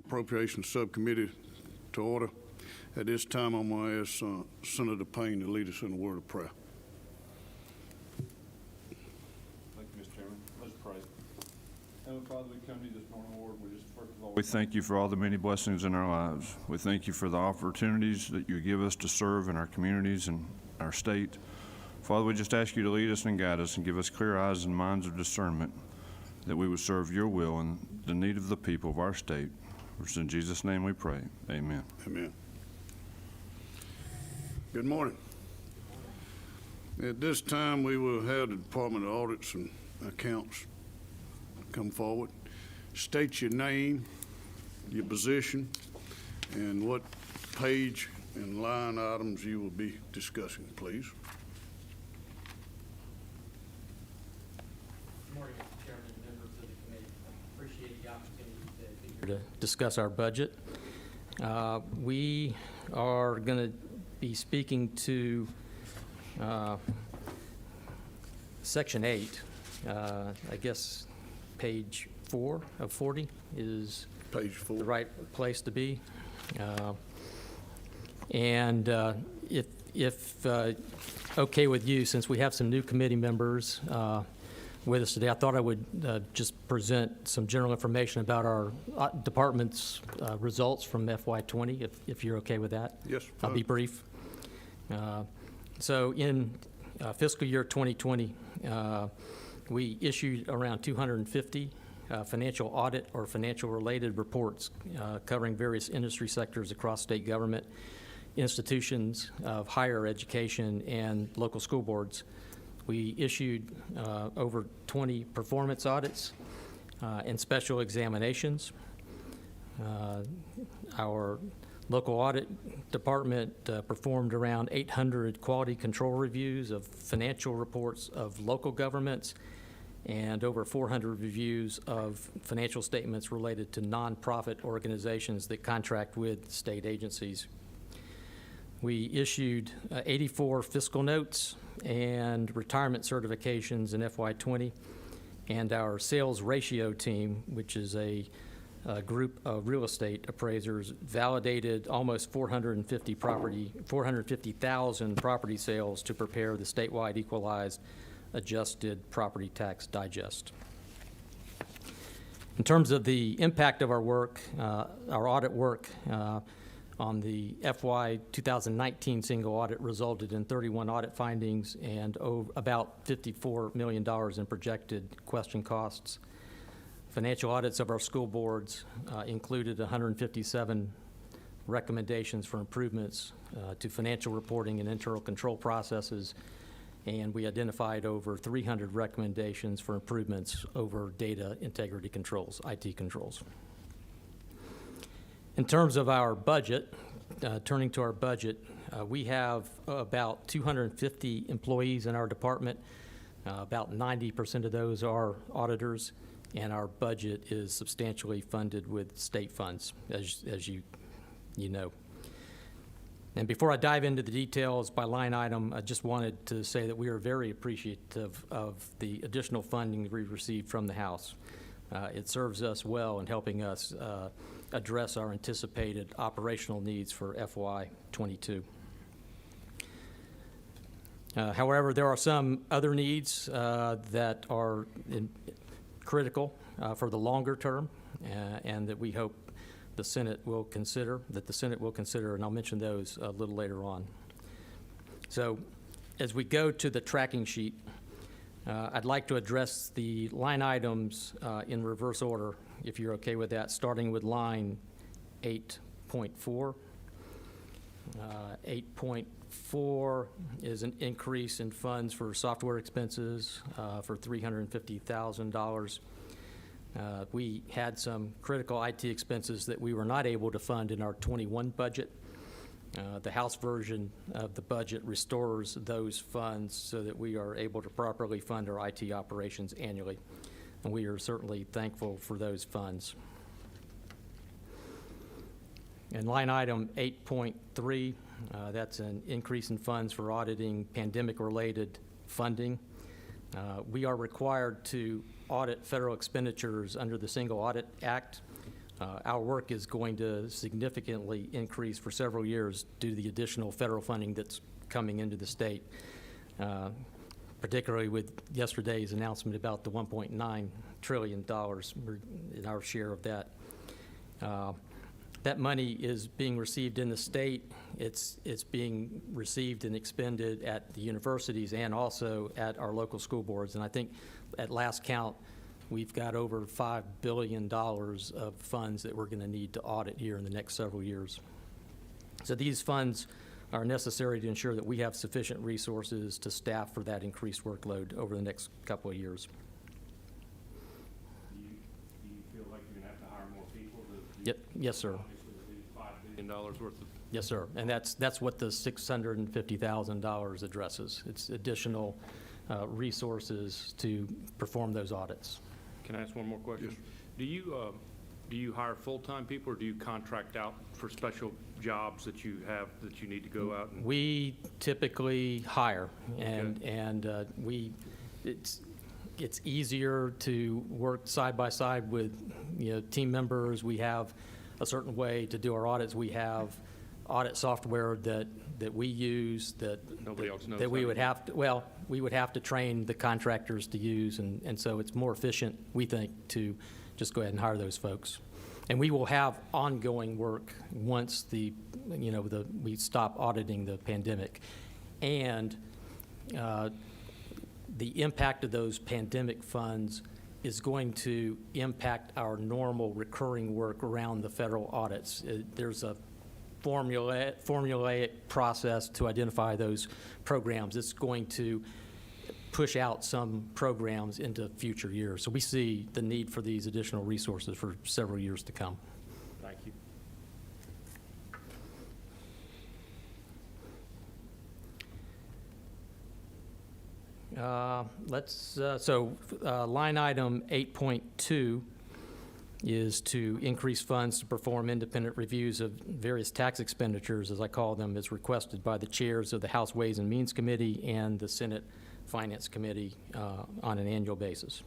Appropriations Subcommittee to order. At this time, I'm going to ask Senator Payne to lead us in a word of prayer. Thank you, Mr. Chairman. Let's pray. Heavenly Father, we come to you this morning, Lord. First of all, we thank you for all the many blessings in our lives. We thank you for the opportunities that you give us to serve in our communities and our state. Father, we just ask you to lead us and guide us and give us clear eyes and minds of discernment, that we would serve your will and the need of the people of our state. It's in Jesus' name we pray. Amen. Amen. Good morning. At this time, we will have the Department of Audits and Accounts come forward. State your name, your position, and what page and line items you will be discussing, please. Good morning, Mr. Chairman and members of the committee. I appreciate the opportunity to be here to discuss our budget. We are going to be speaking to Section 8. I guess page 4 of 40 is Page 4. the right place to be. If okay with you, since we have some new committee members with us today, I thought I would just present some general information about our department's results from FY20, if you're okay with that. Yes. I'll be brief. So in fiscal year 2020, we issued around 250 financial audit or financial related reports covering various industry sectors across state government, institutions of higher education, and local school boards. We issued over 20 performance audits and special examinations. Our local audit department performed around 800 quality control reviews of financial reports of local governments and over 400 reviews of financial statements related to nonprofit organizations that contract with state agencies. We issued 84 fiscal notes and retirement certifications in FY20, and our sales ratio team, which is a group of real estate appraisers, validated almost 450,000 property sales to prepare the statewide equalized adjusted property tax digest. In terms of the impact of our work, our audit work on the FY 2019 single audit resulted in 31 audit findings and about $54 million in projected question costs. Financial audits of our school boards included 157 recommendations for improvements to financial reporting and internal control processes, and we identified over 300 recommendations for improvements over data integrity controls, IT controls. In terms of our budget, turning to our budget, we have about 250 employees in our department. About 90% of those are auditors, and our budget is substantially funded with state funds, as you know. And before I dive into the details by line item, I just wanted to say that we are very appreciative of the additional funding that we received from the House. It serves us well in helping us address our anticipated operational needs for FY22. However, there are some other needs that are critical for the longer term, and that we hope the Senate will consider, and I'll mention those a little later on. So as we go to the tracking sheet, I'd like to address the line items in reverse order, if you're okay with that, starting with line 8.4. 8.4 is an increase in funds for software expenses for $350,000. We had some critical IT expenses that we were not able to fund in our 21 budget. The House version of the budget restores those funds so that we are able to properly fund our IT operations annually, and we are certainly thankful for those funds. And line item 8.3, that's an increase in funds for auditing pandemic-related funding. We are required to audit federal expenditures under the Single Audit Act. Our work is going to significantly increase for several years due to the additional federal funding that's coming into the state, particularly with yesterday's announcement about the $1.9 trillion in our share of that. That money is being received in the state. It's being received and expended at the universities and also at our local school boards. And I think at last count, we've got over $5 billion of funds that we're going to need to audit here in the next several years. So these funds are necessary to ensure that we have sufficient resources to staff for that increased workload over the next couple of years. Do you feel like you're going to have to hire more people to Yes, sir. obviously do $5 billion worth of? Yes, sir. And that's what the $650,000 addresses. It's additional resources to perform those audits. Can I ask one more question? Yes. Do you hire full-time people, or do you contract out for special jobs that you have, that you need to go out and? We typically hire, and it's easier to work side by side with, team members. We have a certain way to do our audits. We have audit software that we use that Nobody else knows that we how to would use. have to, well, we would have to train the contractors to use, and so it's more efficient, we think, to just go ahead and hire those folks. And we will have ongoing work once we stop auditing the pandemic. And the impact of those pandemic funds is going to impact our normal recurring work around the federal audits. There's a formulaic process to identify those programs. It's going to push out some programs into future years. So we see the need for these additional resources for several years to come. Thank you. Line item 8.2 is to increase funds to perform independent reviews of various tax expenditures, as I call them, as requested by the chairs of the House Ways and Means Committee and the Senate Finance Committee on an annual basis.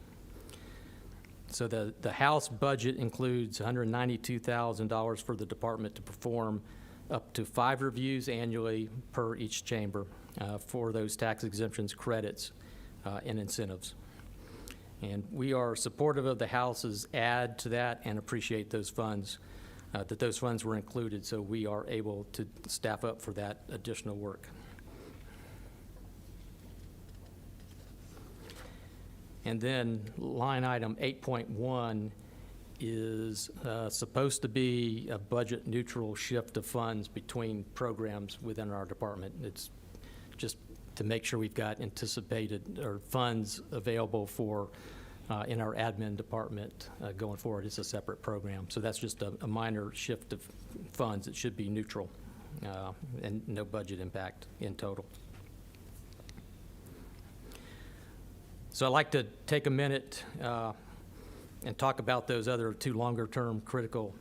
So the House budget includes $192,000 for the department to perform up to 5 reviews annually per each chamber for those tax exemptions, credits, and incentives. And we are supportive of the House's add to that and appreciate those funds, that those funds were included, so we are able to staff up for that additional work. And then line item 8.1 is supposed to be a budget neutral shift of funds between programs within our department. It's just to make sure we've got anticipated or funds available for in our admin department going forward. It's a separate program. So that's just a minor shift of funds. It should be neutral and no budget impact in total. So I'd like to take a minute and talk about those other 2 longer-term critical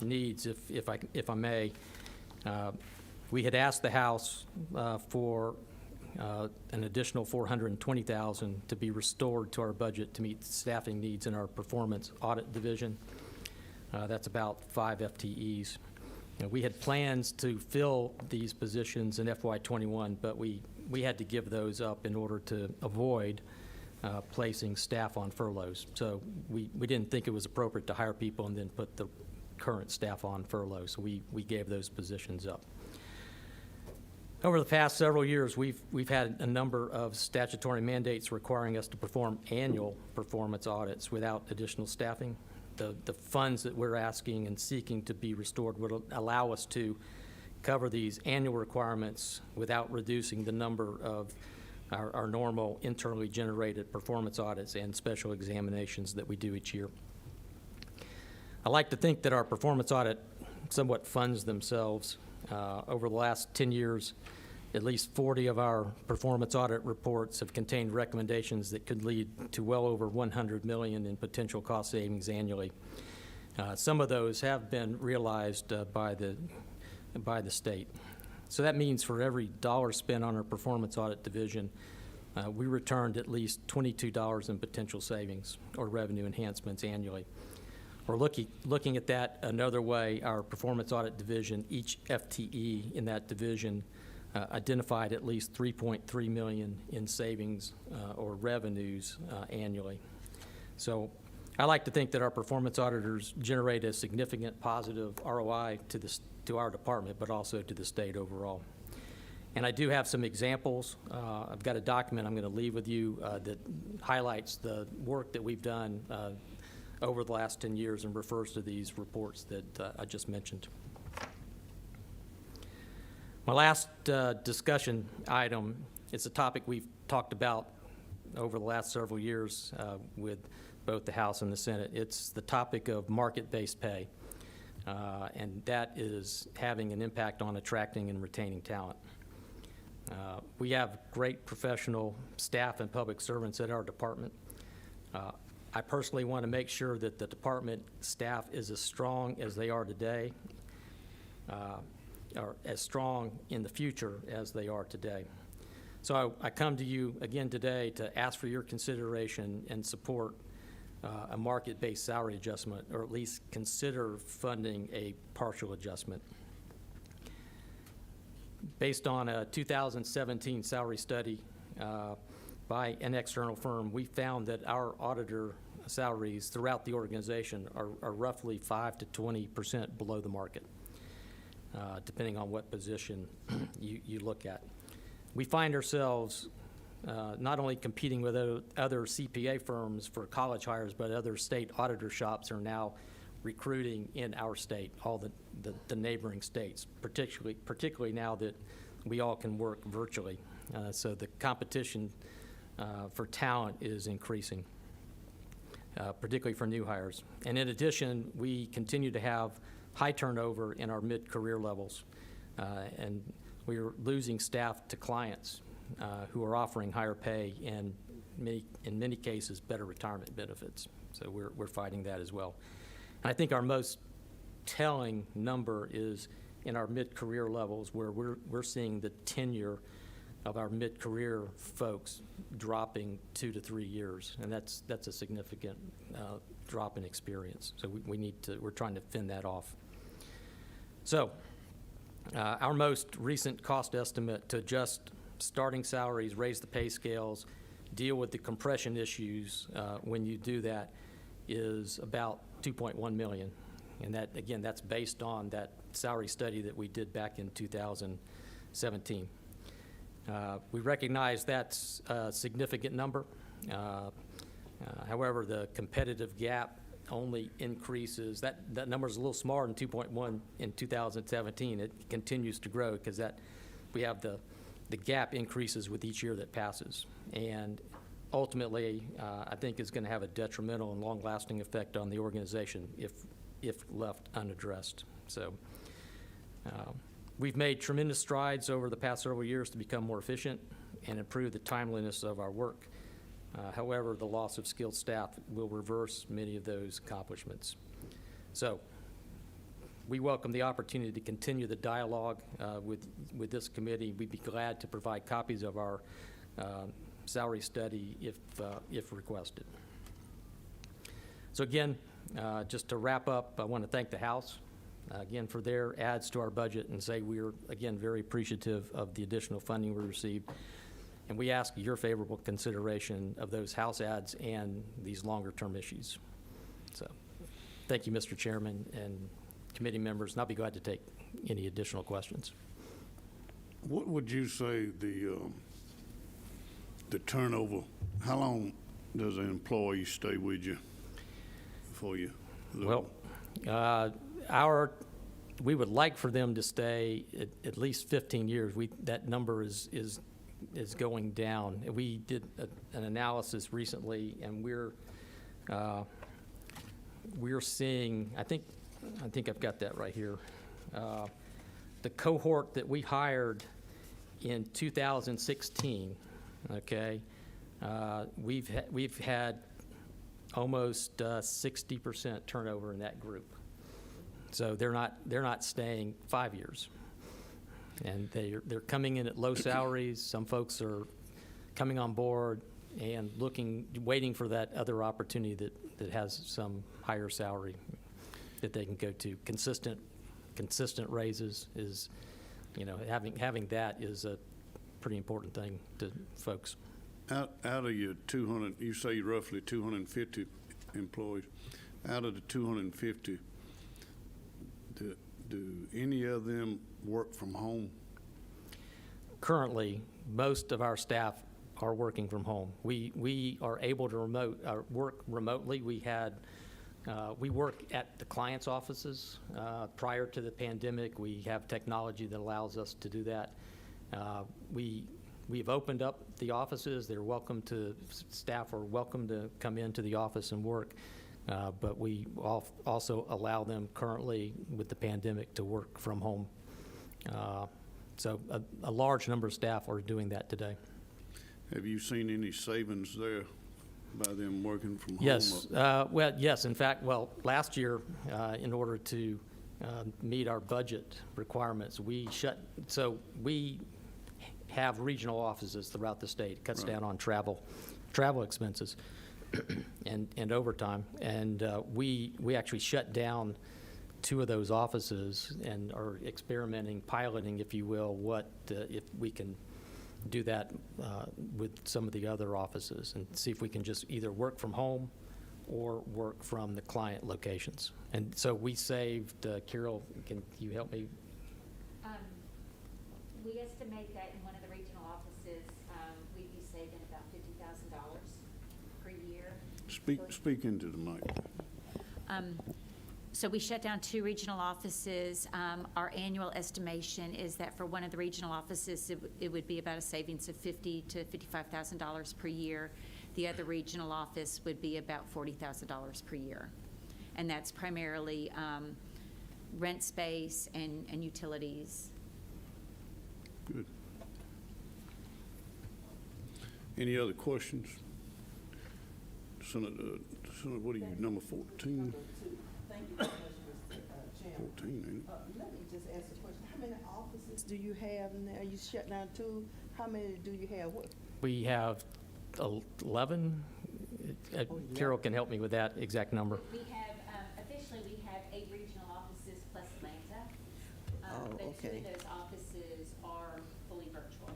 needs, if I may. We had asked the House for an additional $420,000 to be restored to our budget to meet staffing needs in our performance audit division. That's about 5 FTEs. We had plans to fill these positions in FY21, but we had to give those up in order to avoid placing staff on furloughs. So we didn't think it was appropriate to hire people and then put the current staff on furlough, so we gave those positions up. Over the past several years, we've had a number of statutory mandates requiring us to perform annual performance audits without additional staffing. The funds that we're asking and seeking to be restored would allow us to cover these annual requirements without reducing the number of our normal internally generated performance audits and special examinations that we do each year. I like to think that our performance audit somewhat funds themselves. Over the last 10 years, at least 40 of our performance audit reports have contained recommendations that could lead to well over $100 million in potential cost savings annually. Some of those have been realized by the state. So that means for every dollar spent on our performance audit division, we returned at least $22 in potential savings or revenue enhancements annually. Or looking at that another way, our performance audit division, each FTE in that division identified at least $3.3 million in savings or revenues annually. So I like to think that our performance auditors generate a significant positive ROI to our department, but also to the state overall. And I do have some examples. I've got a document I'm going to leave with you that highlights the work that we've done over the last 10 years and refers to these reports that I just mentioned. My last discussion item is a topic we've talked about over the last several years with both the House and the Senate. It's the topic of market-based pay, and that is having an impact on attracting and retaining talent. We have great professional staff and public servants at our department. I personally want to make sure that the department staff is as strong as they are today, or as strong in the future as they are today. So I come to you again today to ask for your consideration and support a market-based salary adjustment, or at least consider funding a partial adjustment. Based on a 2017 salary study by an external firm, we found that our auditor salaries throughout the organization are roughly 5 to 20% below the market, depending on what position you look at. We find ourselves not only competing with other CPA firms for college hires, but other state auditor shops are now recruiting in our state, all the neighboring states, particularly now that we all can work virtually. So the competition for talent is increasing, particularly for new hires. And in addition, we continue to have high turnover in our mid-career levels, and we are losing staff to clients who are offering higher pay and in many cases better retirement benefits. So we're fighting that as well. And I think our most telling number is in our mid-career levels, where we're seeing the tenure of our mid-career folks dropping 2 to 3 years, and that's a significant drop in experience. So we're trying to fend that off. So our most recent cost estimate to adjust starting salaries, raise the pay scales, deal with the compression issues when you do that is about $2.1 million. And that, again, that's based on that salary study that we did back in 2017. We recognize that's a significant number. However, the competitive gap only increases. That number is a little smaller than 2.1 in 2017. It continues to grow because we have the gap increases with each year that passes. And ultimately, I think is going to have a detrimental and long-lasting effect on the organization if left unaddressed. So we've made tremendous strides over the past several years to become more efficient and improve the timeliness of our work. However, the loss of skilled staff will reverse many of those accomplishments. So we welcome the opportunity to continue the dialogue with this committee. We'd be glad to provide copies of our salary study if requested. So again, just to wrap up, I want to thank the House again for their adds to our budget and say we're again very appreciative of the additional funding we received. And we ask your favorable consideration of those House adds and these longer-term issues. So thank you, Mr. Chairman and committee members, and I'll be glad to take any additional questions. What would you say the turnover, how long does an employee stay with you before you leave? Well, we would like for them to stay at least 15 years. That number is going down. We did an analysis recently, and we're seeing, I think I've got that right here. The cohort that we hired in 2016, okay, we've had almost 60% turnover in that group. So they're not staying 5 years. And they're coming in at low salaries. Some folks are coming on board and waiting for that other opportunity that has some higher salary that they can go to. Consistent raises is, having that is a pretty important thing to folks. Out of your 200, you say roughly 250 employees. Out of the 250, do any of them work from home? Currently, most of our staff are working from home. We are able to work remotely. We work at the client's offices. Prior to the pandemic, we have technology that allows us to do that. We've opened up the offices. Staff are welcome to come into the office and work. But we also allow them currently with the pandemic to work from home. So a large number of staff are doing that today. Have you seen any savings there by them working from home? Yes, yes. In fact, last year, in order to meet our budget requirements, we have regional offices throughout the state. It cuts down on travel expenses and overtime. And we actually shut down 2 of those offices and are experimenting, piloting, if you will, if we can do that with some of the other offices and see if we can just either work from home or work from the client locations. And so we saved, Carol, can you help me? We estimate that in one of the regional offices, we'd be saving about $50,000 per year. Speak into the mic. So we shut down 2 regional offices. Our annual estimation is that for one of the regional offices, it would be about a savings of $50,000 to $55,000 per year. The other regional office would be about $40,000 per year. And that's primarily rent space and utilities. Good. Any other questions? Senator, what are you, number 14? Thank you very much, Mr. Chairman. 14, ain't it? Let me just ask a question. How many offices do you have now? You shut down 2. How many do you have? We have 11. Carol can help me with that exact number. We have, officially, we have 8 regional offices plus Atlanta. But 2 okay. of those offices are fully virtual.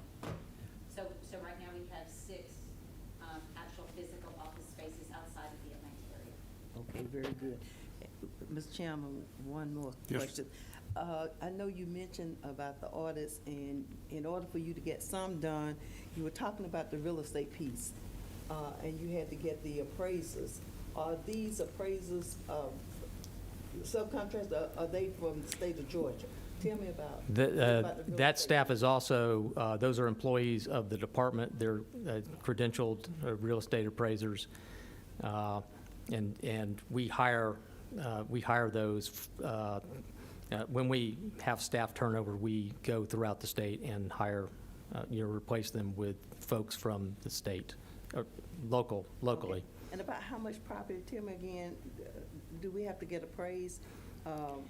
So right now we have 6 actual physical office spaces outside of the Atlanta area. Okay, very good. Mr. Chairman, one more Yes. question. I know you mentioned about the audits, and in order for you to get some done, you were talking about the real estate piece, and you had to get the appraisers. Are these appraisers subcontractors? Are they from the state of Georgia? Tell me about the real That estate. staff is also, those are employees of the department. They're credentialed real estate appraisers. And we hire those. When we have staff turnover, we go throughout the state and hire, replace them with folks from the state, or locally. Okay. And about how much property, tell me again, do we have to get appraised?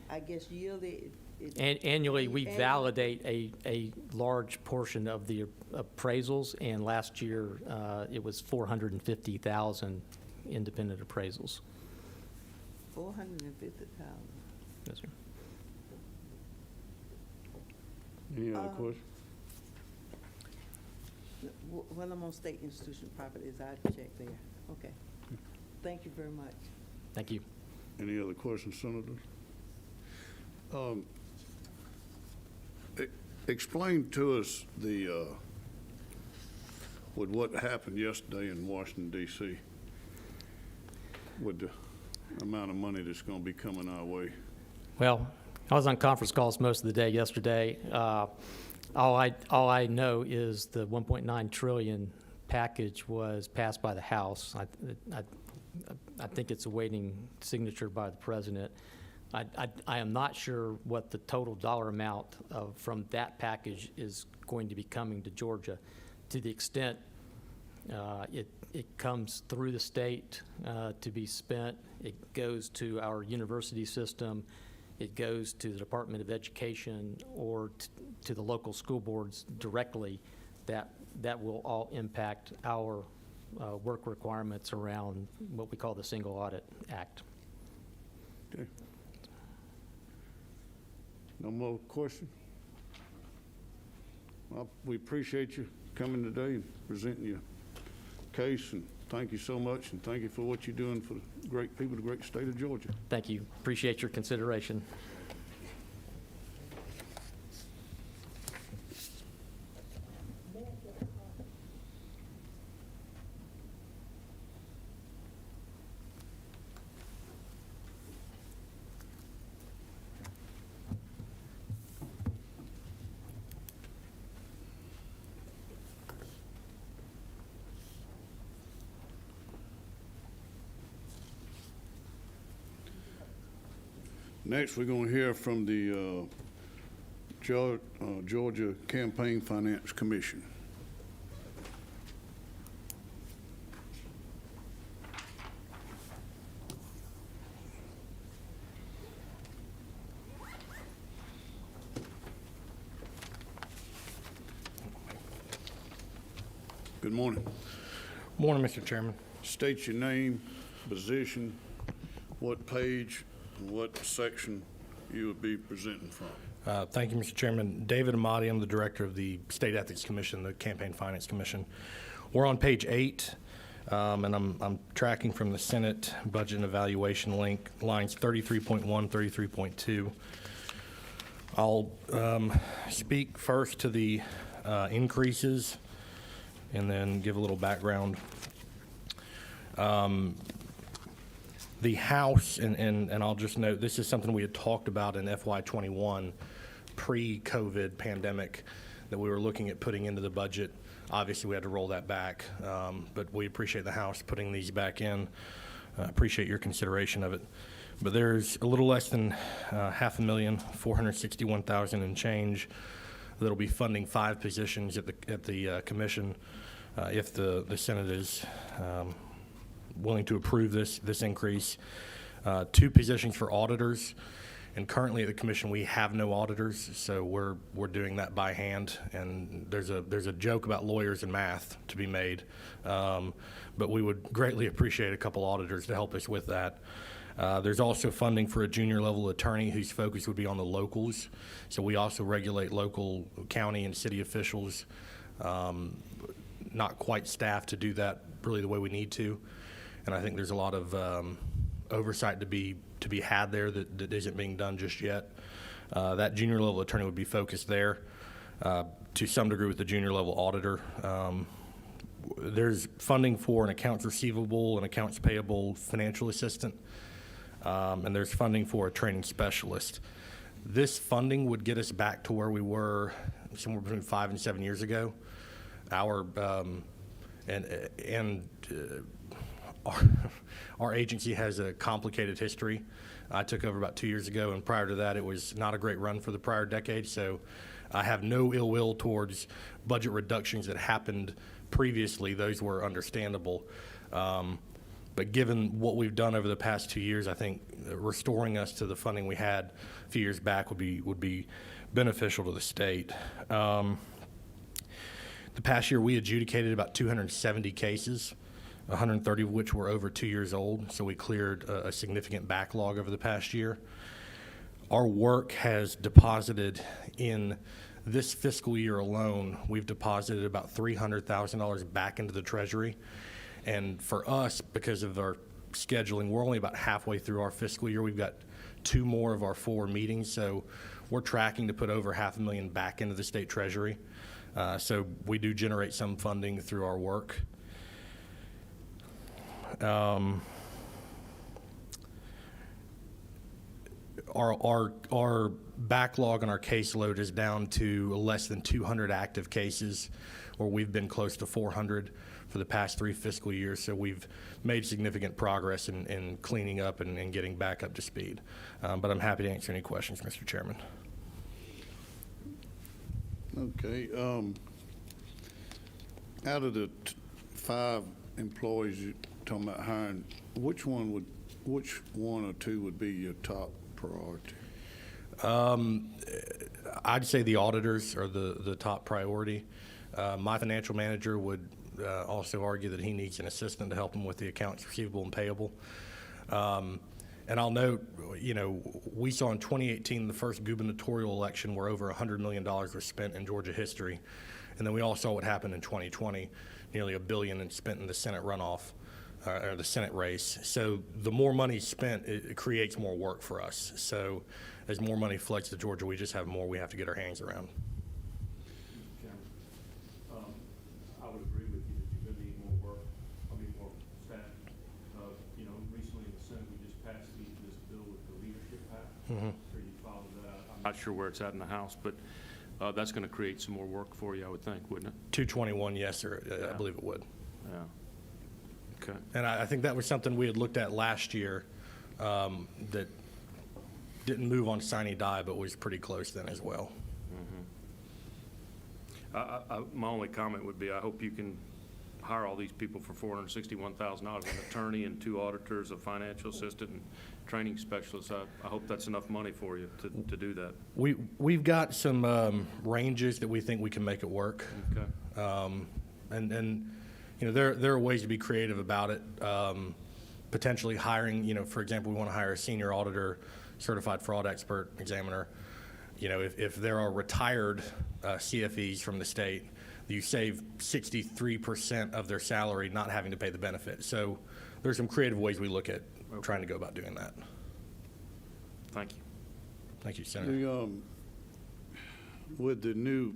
I guess yearly? Annually, we Annually. validate a large portion of the appraisals, and last year, it was 450,000 independent appraisals. 450,000. Yes, sir. Any other questions? When I'm on state institution properties, I check there. Okay. Thank you very much. Thank you. Any other questions, Senator? Explain to us with what happened yesterday in Washington, D.C., with the amount of money that's going to be coming our way. Well, I was on conference calls most of the day yesterday. All I know is the 1.9 trillion package was passed by the House. I think it's awaiting signature by the president. I am not sure what the total dollar amount from that package is going to be coming to Georgia. To the extent it comes through the state to be spent, it goes to our university system, it goes to the Department of Education or to the local school boards directly, that will all impact our work requirements around what we call the Single Audit Act. Okay. No more questions? Well, we appreciate you coming today and presenting your case, and thank you so much, and thank you for what you're doing for the great people of the great state of Georgia. Thank you. Appreciate your consideration. Next, we're going to hear from the Georgia Campaign Finance Commission. Good morning. Morning, Mr. Chairman. State your name, position, what page, and what section you would be presenting from. Thank you, Mr. Chairman. David Amati, I'm the Director of the State Ethics Commission, the Campaign Finance Commission. We're on page 8, and I'm tracking from the Senate Budget and Evaluation link, lines 33.1, 33.2. I'll speak first to the increases and then give a little background. The House, and I'll just note, this is something we had talked about in FY21, pre-COVID pandemic, that we were looking at putting into the budget. Obviously, we had to roll that back, but we appreciate the House putting these back in. Appreciate your consideration of it. But there's a little less than $561,000 and change that'll be funding 5 positions at the commission if the Senate is willing to approve this increase. 2 positions for auditors, and currently at the commission we have no auditors, so we're doing that by hand. And there's a joke about lawyers and math to be made, but we would greatly appreciate a couple auditors to help us with that. There's also funding for a junior level attorney whose focus would be on the locals. So we also regulate local county and city officials, not quite staffed to do that really the way we need to. And I think there's a lot of oversight to be had there that isn't being done just yet. That junior level attorney would be focused there to some degree with the junior level auditor. There's funding for an accounts receivable and accounts payable financial assistant, and there's funding for a training specialist. This funding would get us back to where we were somewhere between 5 and 7 years ago. Our agency has a complicated history. I took over about 2 years ago, and prior to that, it was not a great run for the prior decade. So I have no ill will towards budget reductions that happened previously. Those were understandable. But given what we've done over the past 2 years, I think restoring us to the funding we had a few years back would be beneficial to the state. The past year, we adjudicated about 270 cases, 130 of which were over 2 years old, so we cleared a significant backlog over the past year. Our work has deposited in this fiscal year alone, we've deposited about $300,000 back into the Treasury. And for us, because of our scheduling, we're only about halfway through our fiscal year. We've got 2 more of our 4 meetings, so we're tracking to put over $500,000 back into the state Treasury. So we do generate some funding through our work. Our backlog on our caseload is down to less than 200 active cases, where we've been close to 400 for the past 3 fiscal years. So we've made significant progress in cleaning up and getting back up to speed. But I'm happy to answer any questions, Mr. Chairman. Okay. Out of the 5 employees you're talking about hiring, which one or 2 would be your top priority? I'd say the auditors are the top priority. My financial manager would also argue that he needs an assistant to help him with the accounts receivable and payable. And I'll note, we saw in 2018, the first gubernatorial election where over $100 million was spent in Georgia history. And then we all saw what happened in 2020, nearly $1 billion spent in the Senate runoff, or the Senate race. So the more money spent, it creates more work for us. So as more money floods to Georgia, we just have more we have to get our hands around. I would agree with you that you're gonna need more work, more staff. Recently in the Senate, we just passed this bill with the leadership pact. Sure you followed that. I'm not sure where it's at in the House, but that's gonna create some more work for you, I would think, wouldn't it? 221, yes, sir. I Yeah. believe it would. Yeah. Okay. And I think that was something we had looked at last year that didn't move on sine die, but was pretty close then as well. My only comment would be, I hope you can hire all these people for $461,000, an attorney and 2 auditors, a financial assistant, and training specialist. I hope that's enough money for you to do that. We've got some ranges that we think we can make it work. Okay. And there are ways to be creative about it. Potentially hiring, for example, we want to hire a senior auditor, certified fraud expert, examiner. If there are retired CFEs from the state, you save 63% of their salary not having to pay the benefit. So there's some creative ways we look at trying to go about doing that. Thank you. Thank you, Senator. With the new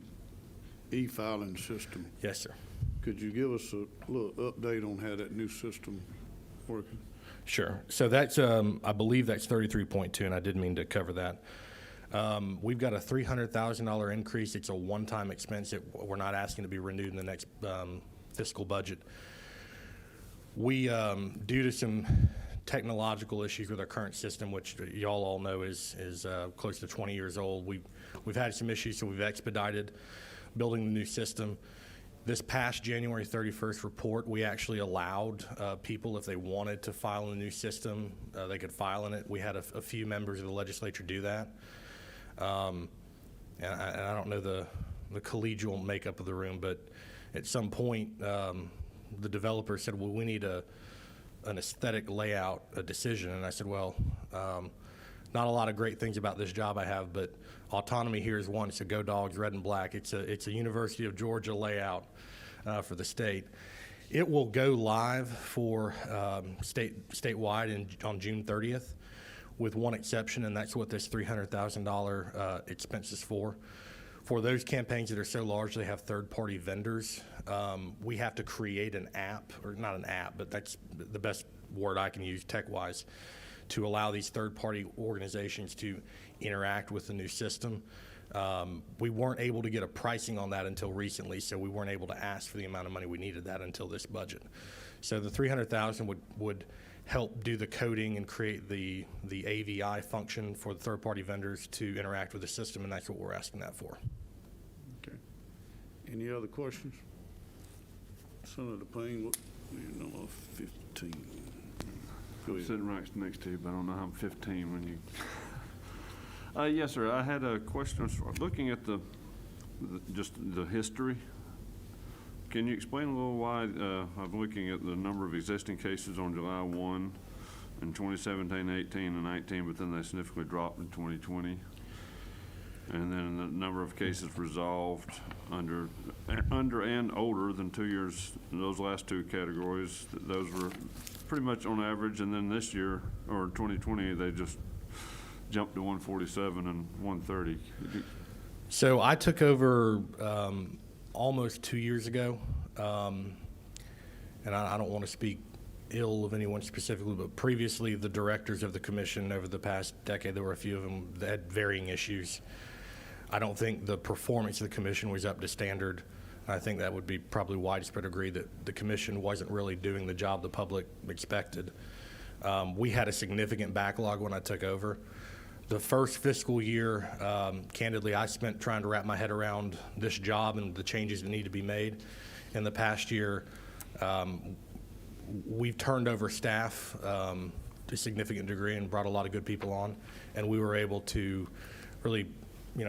e-filing system, Yes, sir. could you give us a little update on how that new system working? Sure. So that's, I believe that's 33.2, and I didn't mean to cover that. We've got a $300,000 increase. It's a one-time expense that we're not asking to be renewed in the next fiscal budget. We, due to some technological issues with our current system, which y'all all know is close to 20 years old, we've had some issues, so we've expedited building the new system. This past January 31st report, we actually allowed people, if they wanted to file in the new system, they could file in it. We had a few members of the legislature do that. And I don't know the collegial makeup of the room, but at some point, the developer said, well, we need an aesthetic layout, a decision. And I said, well, not a lot of great things about this job I have, but autonomy here is one. It's a Go Dogs, red and black. It's a University of Georgia layout for the state. It will go live for statewide on June 30th, with one exception, and that's what this $300,000 expense is for. For those campaigns that are so large they have third-party vendors, we have to create an app, or not an app, but that's the best word I can use tech-wise, to allow these third-party organizations to interact with the new system. We weren't able to get a pricing on that until recently, so we weren't able to ask for the amount of money we needed that until this budget. So the $300,000 would help do the coding and create the AVI function for the third-party vendors to interact with the system, and that's what we're asking that for. Okay. Any other questions? Senator Payne, what, number 15? Go I'm ahead. sitting right next to you, but I don't know how I'm 15 when you. Yes, sir. I had a question. Looking at just the history, can you explain a little why I'm looking at the number of existing cases on July 1 in 2017, 18, and 19, but then they significantly dropped in 2020? And then the number of cases resolved under and older than 2 years, those last two categories, those were pretty much on average. And then this year, or 2020, they just jumped to 147 and 130. So I took over almost 2 years ago, and I don't want to speak ill of anyone specifically, but previously the directors of the commission over the past decade, there were a few of them that had varying issues. I don't think the performance of the commission was up to standard. I think that would be probably widespread agree that the commission wasn't really doing the job the public expected. We had a significant backlog when I took over. The first fiscal year, candidly, I spent trying to wrap my head around this job and the changes that need to be made. In the past year, we've turned over staff to a significant degree and brought a lot of good people on, and we were able to really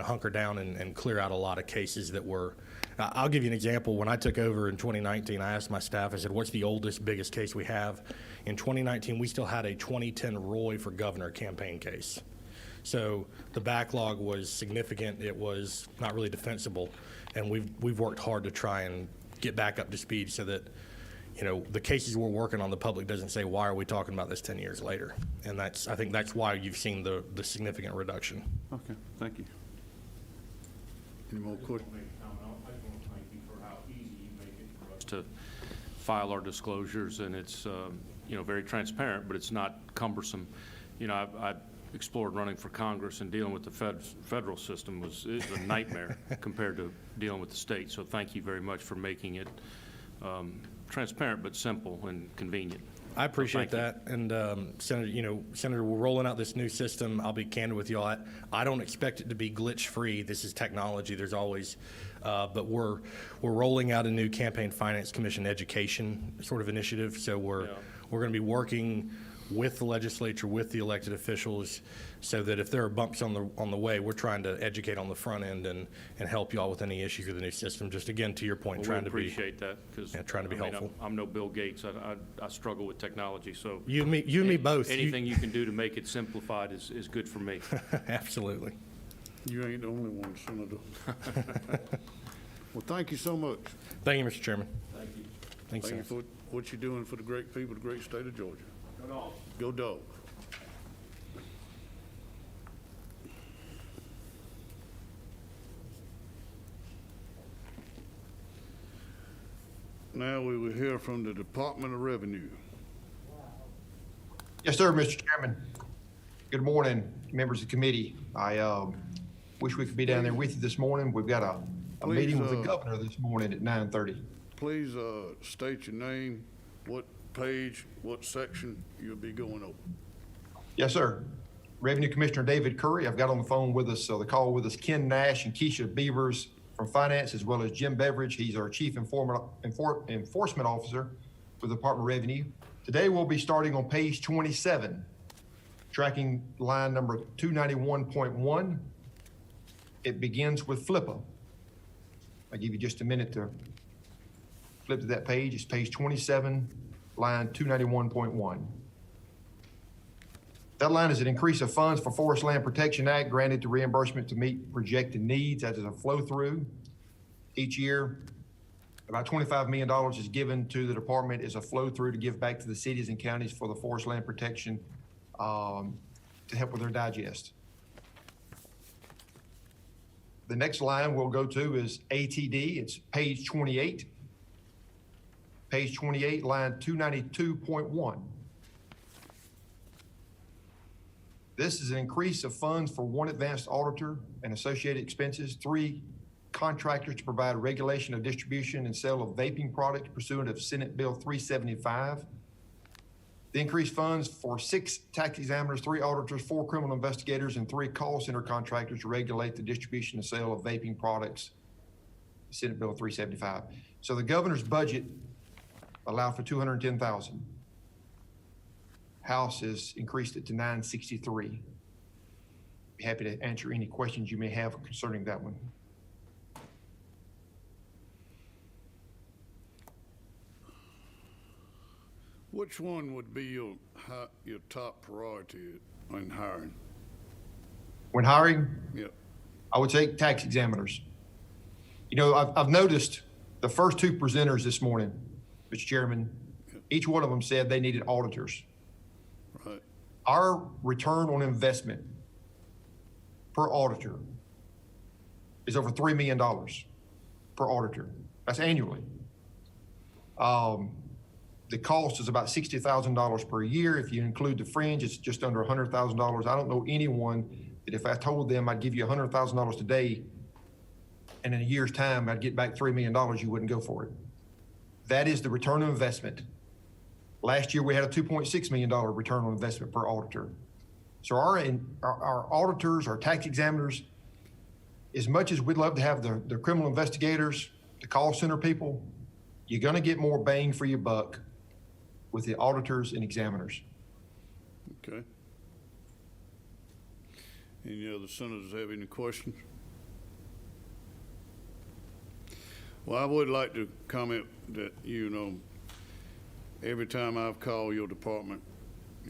hunker down and clear out a lot of cases that were I'll give you an example. When I took over in 2019, I asked my staff, I said, what's the oldest, biggest case we have? In 2019, we still had a 2010 Roy for governor campaign case. So the backlog was significant. It was not really defensible. And we've worked hard to try and get back up to speed so that, you know, the cases we're working on, the public doesn't say, why are we talking about this 10 years later? And I think that's why you've seen the significant reduction. Okay, thank you. Any more questions? I just want to thank you for how easy you make it for us to file our disclosures, and it's, you know, very transparent, but it's not cumbersome. You know, I explored running for Congress, and dealing with the federal system is a nightmare compared to dealing with the state. So thank you very much for making it transparent but simple and convenient. I appreciate thank that. And Senator, we're rolling out this new system. I'll be candid with you all. I don't expect it to be glitch-free. This is technology. There's always, but we're rolling out a new Campaign Finance Commission education sort of initiative. So we're going to be working with the legislature, with the elected officials, so that if there are bumps on the way, we're trying to educate on the front end and help you all with any issues with the new system. Just again, to your point, Well, trying we to be appreciate that, because trying to be helpful. I'm no Bill Gates. I struggle with technology, so You and me both. anything you can do to make it simplified is good for me. Absolutely. You ain't the only one, Senator. Well, thank you so much. Thank you, Mr. Chairman. Thank you. Thanks, Thank you Senator. for what you're doing for the great people of the great state of Georgia. Go Dogs. Go Dogs. Now we will hear from the Department of Revenue. Yes, sir, Mr. Chairman. Good morning, members of the committee. I wish we could be down there with you this morning. We've got a meeting with the governor this morning at 9:30. Please state your name, what page, what section you'll be going over. Yes, sir. Revenue Commissioner David Curry. I've got on the phone with us, the call with us, Ken Nash and Keisha Beavers from Finance, as well as Jim Beveridge. He's our Chief Enforcement Officer for the Department of Revenue. Today, we'll be starting on page 27, tracking line number 291.1. It begins with FLIPA. I'll give you just a minute to flip to that page. It's page 27, line 291.1. That line is an increase of funds for Forest Land Protection Act granted to reimbursement to meet projected needs. That is a flow-through. Each year, about $25 million is given to the department as a flow-through to give back to the cities and counties for the forest land protection to help with their digest. The next line we'll go to is ATD. It's page 28. Page 28, line 292.1. This is an increase of funds for one advanced auditor and associated expenses, 3 contractors to provide regulation of distribution and sale of vaping products pursuant of Senate Bill 375. The increased funds for 6 tax examiners, 3 auditors, 4 criminal investigators, and 3 call center contractors to regulate the distribution and sale of vaping products, Senate Bill 375. So the governor's budget allowed for $210,000. House has increased it to $963. Be happy to answer any questions you may have concerning that one. Which one would be your top priority in hiring? When hiring, Yep. I would say tax examiners. You know, I've noticed the first 2 presenters this morning, Mr. Chairman, each one of them said they needed auditors. Right. Our return on investment per auditor is over $3 million per auditor. That's annually. The cost is about $60,000 per year. If you include the fringe, it's just under $100,000. I don't know anyone that if I told them I'd give you $100,000 today, and in a year's time I'd get back $3 million, you wouldn't go for it. That is the return on investment. Last year we had a $2.6 million return on investment per auditor. So our auditors, our tax examiners, as much as we'd love to have the criminal investigators, the call center people, you're going to get more bang for your buck with the auditors and examiners. Okay. Any other senators have any questions? Well, I would like to comment that, every time I've called your department,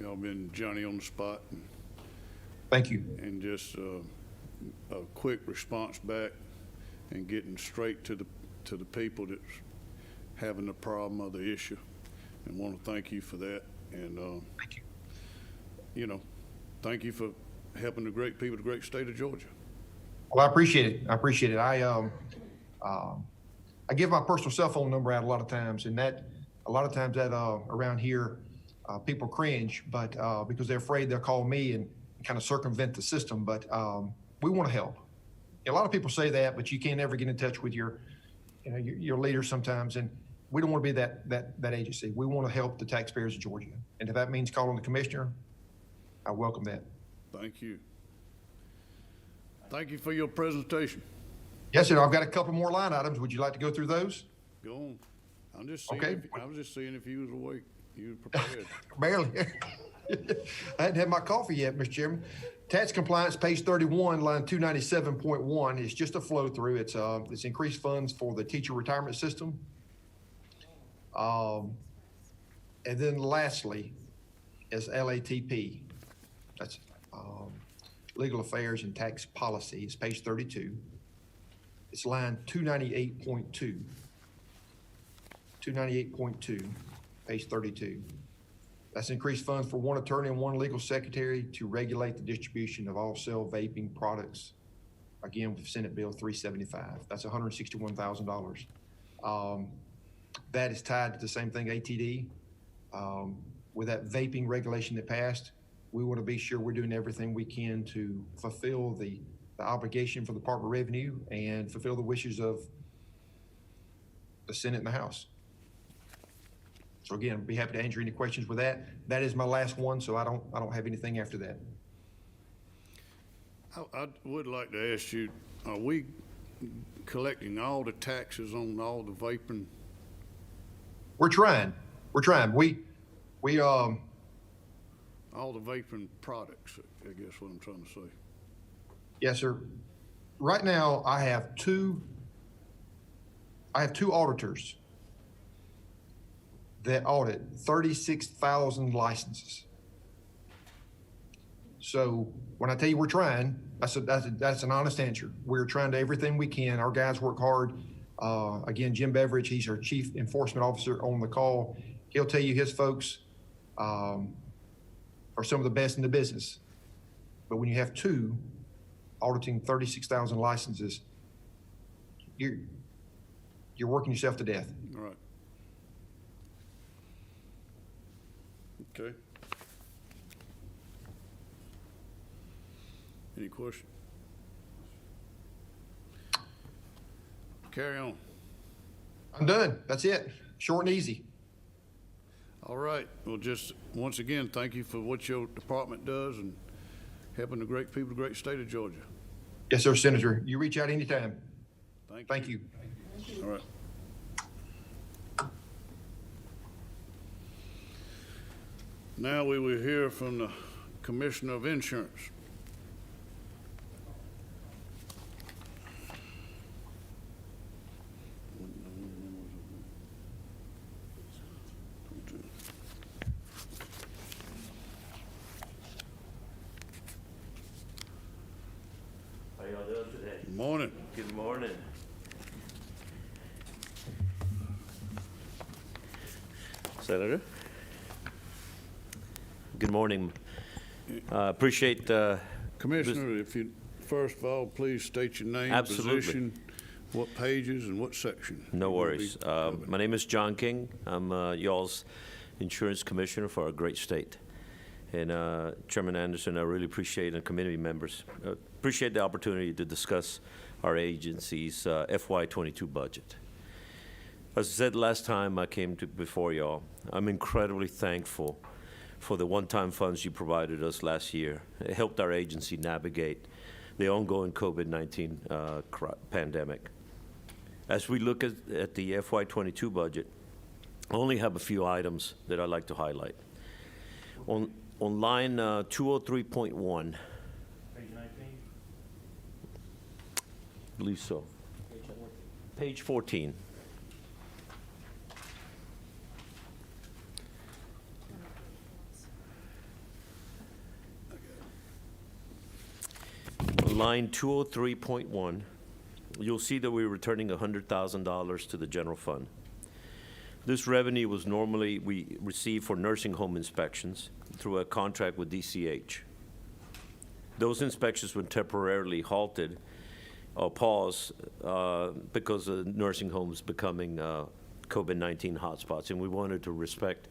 y'all been Johnny on the spot Thank you. and just a quick response back and getting straight to the people that's having the problem or the issue. And want to thank you for that. And, Thank you. Thank you for helping the great people of the great state of Georgia. Well, I appreciate it. I give my personal cell phone number out a lot of times, and a lot of times around here, people cringe, but because they're afraid they'll call me and kind of circumvent the system. But we want to help. A lot of people say that, but you can't ever get in touch with your leader sometimes, and we don't want to be that agency. We want to help the taxpayers of Georgia, and if that means calling the commissioner, I welcome that. Thank you. Thank you for your presentation. Yes, sir. I've got a couple more line items. Would you like to go through those? Go on. I'm just seeing Okay. I was just seeing if you was awake. You were prepared. Barely. I hadn't had my coffee yet, Mr. Chairman. Tax compliance, page 31, line 297.1 is just a flow through. It's increased funds for the teacher retirement system. And then lastly is LATP. That's legal affairs and tax policy. It's page 32. It's line 298.2. 298.2, page 32. That's increased funds for one attorney and one legal secretary to regulate the distribution of all sell vaping products. Again, with Senate Bill 375. That's $161,000. That is tied to the same thing, ATD. With that vaping regulation that passed, we want to be sure we're doing everything we can to fulfill the obligation for the Department of Revenue and fulfill the wishes of the Senate and the House. So again, I'd be happy to answer any questions with that. That is my last one, so I don't have anything after that. I would like to ask you, are we collecting all the taxes on all the vaping? We're trying. All the vaping products, I guess what I'm trying to say. Yes, sir. Right now, I have two auditors that audit 36,000 licenses. So when I tell you we're trying, that's an honest answer. We're trying to everything we can. Our guys work hard. Again, Jim Beveridge, he's our chief enforcement officer on the call. He'll tell you his folks are some of the best in the business. But when you have two auditing 36,000 licenses, you're working yourself to death. All right. Okay. Any questions? Carry on. I'm done. That's it. Short and easy. All right. Well, just once again, thank you for what your department does and helping the great people of the great state of Georgia. Yes, sir, Senator. You reach out anytime. Thank you. All right. Now we will hear from the Commissioner of Insurance. How y'all doing today? Good morning. Good morning. Senator? Good morning. Appreciate Commissioner, if you, first of all, please state your name, Absolutely. position, what pages and what section. No worries. My name is John King. I'm y'all's insurance commissioner for our great state. And Chairman Anderson, I really appreciate, and committee members, appreciate the opportunity to discuss our agency's FY22 budget. As I said last time I came before y'all, I'm incredibly thankful for the one-time funds you provided us last year. It helped our agency navigate the ongoing COVID-19 pandemic. As we look at the FY22 budget, I only have a few items that I'd like to highlight. On line 203.1. Page 19? I believe so. Page 14. On line 203.1, you'll see that we're returning $100,000 to the general fund. This revenue was normally we receive for nursing home inspections through a contract with DCH. Those inspections were temporarily halted or paused because of nursing homes becoming COVID-19 hotspots, and we wanted to respect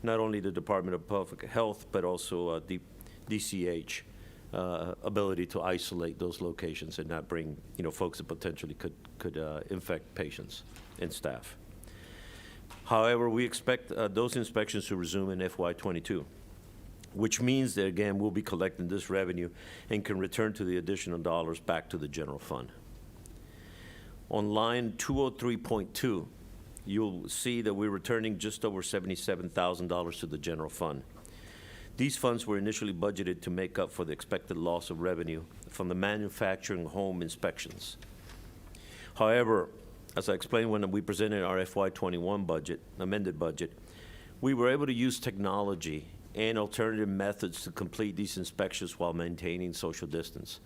not only the Department of Public Health, but also the DCH ability to isolate those locations and not bring, folks that potentially could infect patients and staff. However, we expect those inspections to resume in FY22, which means that, again, we'll be collecting this revenue and can return to the additional dollars back to the general fund. On line 203.2, you'll see that we're returning just over $77,000 to the general fund. These funds were initially budgeted to make up for the expected loss of revenue from the manufacturing home inspections. However, as I explained when we presented our FY21 budget, amended budget, we were able to use technology and alternative methods to complete these inspections while maintaining social distance.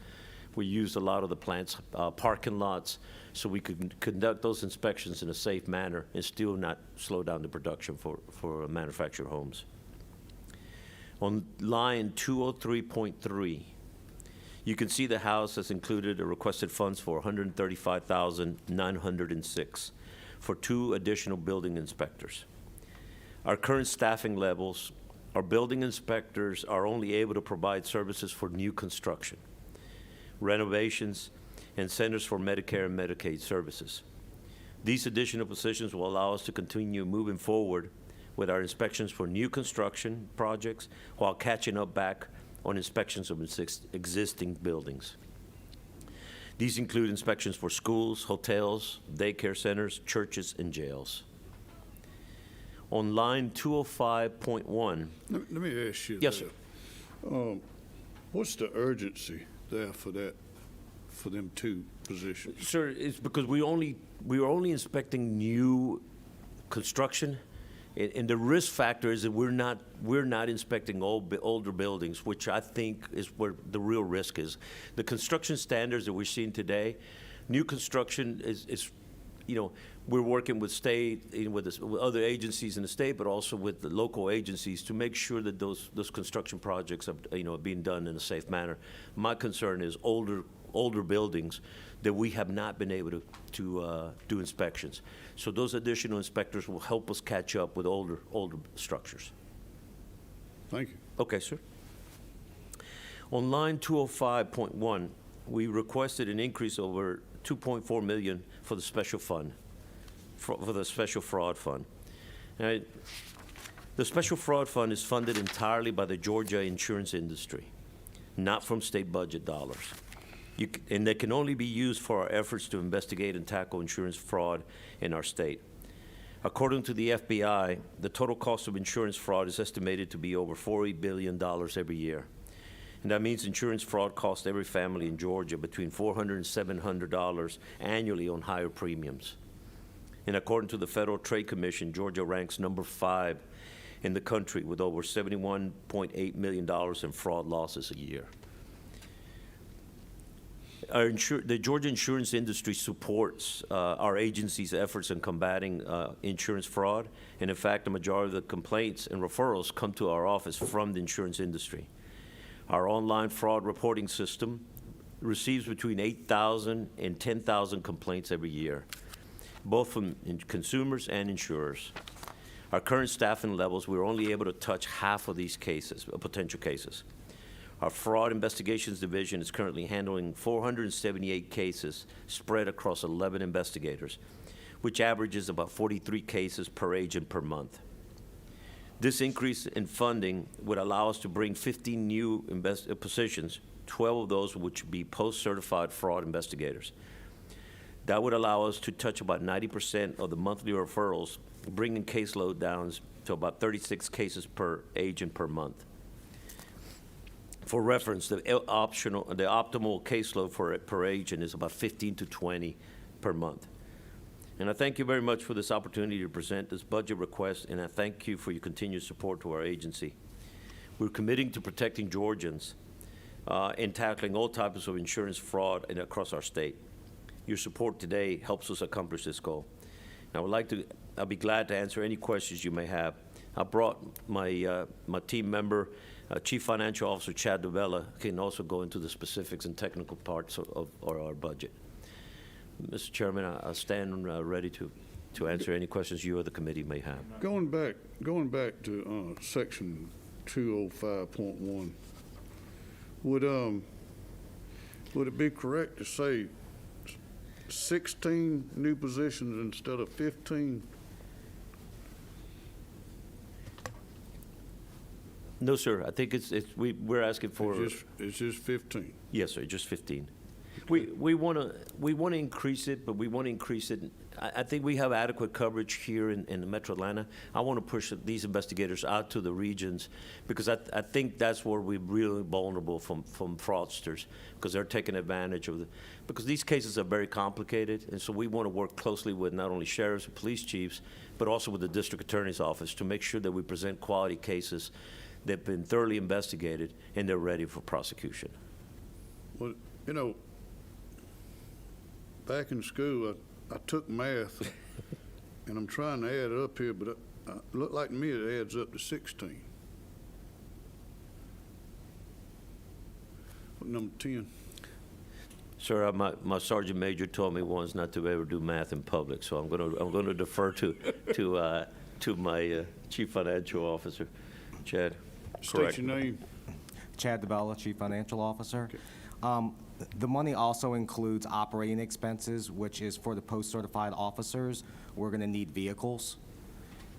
We used a lot of the plant's parking lots so we could conduct those inspections in a safe manner and still not slow down the production for manufactured homes. On line 203.3, you can see the House has included a requested funds for $135,906 for 2 additional building inspectors. Our current staffing levels, our building inspectors are only able to provide services for new construction, renovations, and Centers for Medicare and Medicaid services. These additional positions will allow us to continue moving forward with our inspections for new construction projects while catching up back on inspections of existing buildings. These include inspections for schools, hotels, daycare centers, churches, and jails. On line 205.1. Let me ask you. Yes, sir. What's the urgency there for them 2 positions? Sir, it's because we were only inspecting new construction, and the risk factor is that we're not inspecting older buildings, which I think is where the real risk is. The construction standards that we're seeing today, new construction is we're working with state, with other agencies in the state, but also with the local agencies to make sure that those construction projects are being done in a safe manner. My concern is older buildings that we have not been able to do inspections. So those additional inspectors will help us catch up with older structures. Thank you. Okay, sir. On line 205.1, we requested an increase over $2.4 million for the special fund, for the special fraud fund. Now, the special fraud fund is funded entirely by the Georgia insurance industry, not from state budget dollars. And they can only be used for our efforts to investigate and tackle insurance fraud in our state. According to the FBI, the total cost of insurance fraud is estimated to be over $40 billion every year. And that means insurance fraud costs every family in Georgia between $400 and $700 annually on higher premiums. And according to the Federal Trade Commission, Georgia ranks number 5 in the country with over $71.8 million in fraud losses a year. The Georgia insurance industry supports our agency's efforts in combating insurance fraud, and in fact, the majority of the complaints and referrals come to our office from the insurance industry. Our online fraud reporting system receives between 8,000 and 10,000 complaints every year, both from consumers and insurers. Our current staffing levels, we're only able to touch half of these cases, potential cases. Our Fraud Investigations Division is currently handling 478 cases spread across 11 investigators, which averages about 43 cases per agent per month. This increase in funding would allow us to bring 15 new positions, 12 of those which would be post-certified fraud investigators. That would allow us to touch about 90% of the monthly referrals, bringing caseload down to about 36 cases per agent per month. For reference, the optimal caseload per agent is about 15 to 20 per month. And I thank you very much for this opportunity to present this budget request, and I thank you for your continued support to our agency. We're committing to protecting Georgians in tackling all types of insurance fraud across our state. Your support today helps us accomplish this goal. I'll be glad to answer any questions you may have. I brought my team member, Chief Financial Officer Chad DeBella, can also go into the specifics and technical parts of our budget. Mr. Chairman, I stand ready to answer any questions you or the committee may have. Going back to section 205.1, would it be correct to say 16 new positions instead of 15? No, sir. I think we're asking for. It's just 15. Yes, sir. Just 15. We want to increase it, but we want to increase it. I think we have adequate coverage here in Metro Atlanta. I want to push these investigators out to the regions because I think that's where we're really vulnerable from fraudsters, because they're taking advantage of because these cases are very complicated, and so we want to work closely with not only sheriffs and police chiefs, but also with the district attorney's office to make sure that we present quality cases that have been thoroughly investigated and they're ready for prosecution. Well, you know, back in school, I took math, and I'm trying to add it up here, but it looked like to me it adds up to 16. What, number 10? Sir, my sergeant major told me once not to ever do math in public, so I'm going to defer to my chief financial officer, Chad. State your name. Chad DeBella, Chief Financial Officer. The money also includes operating expenses, which is for the post-certified officers. We're going to need vehicles,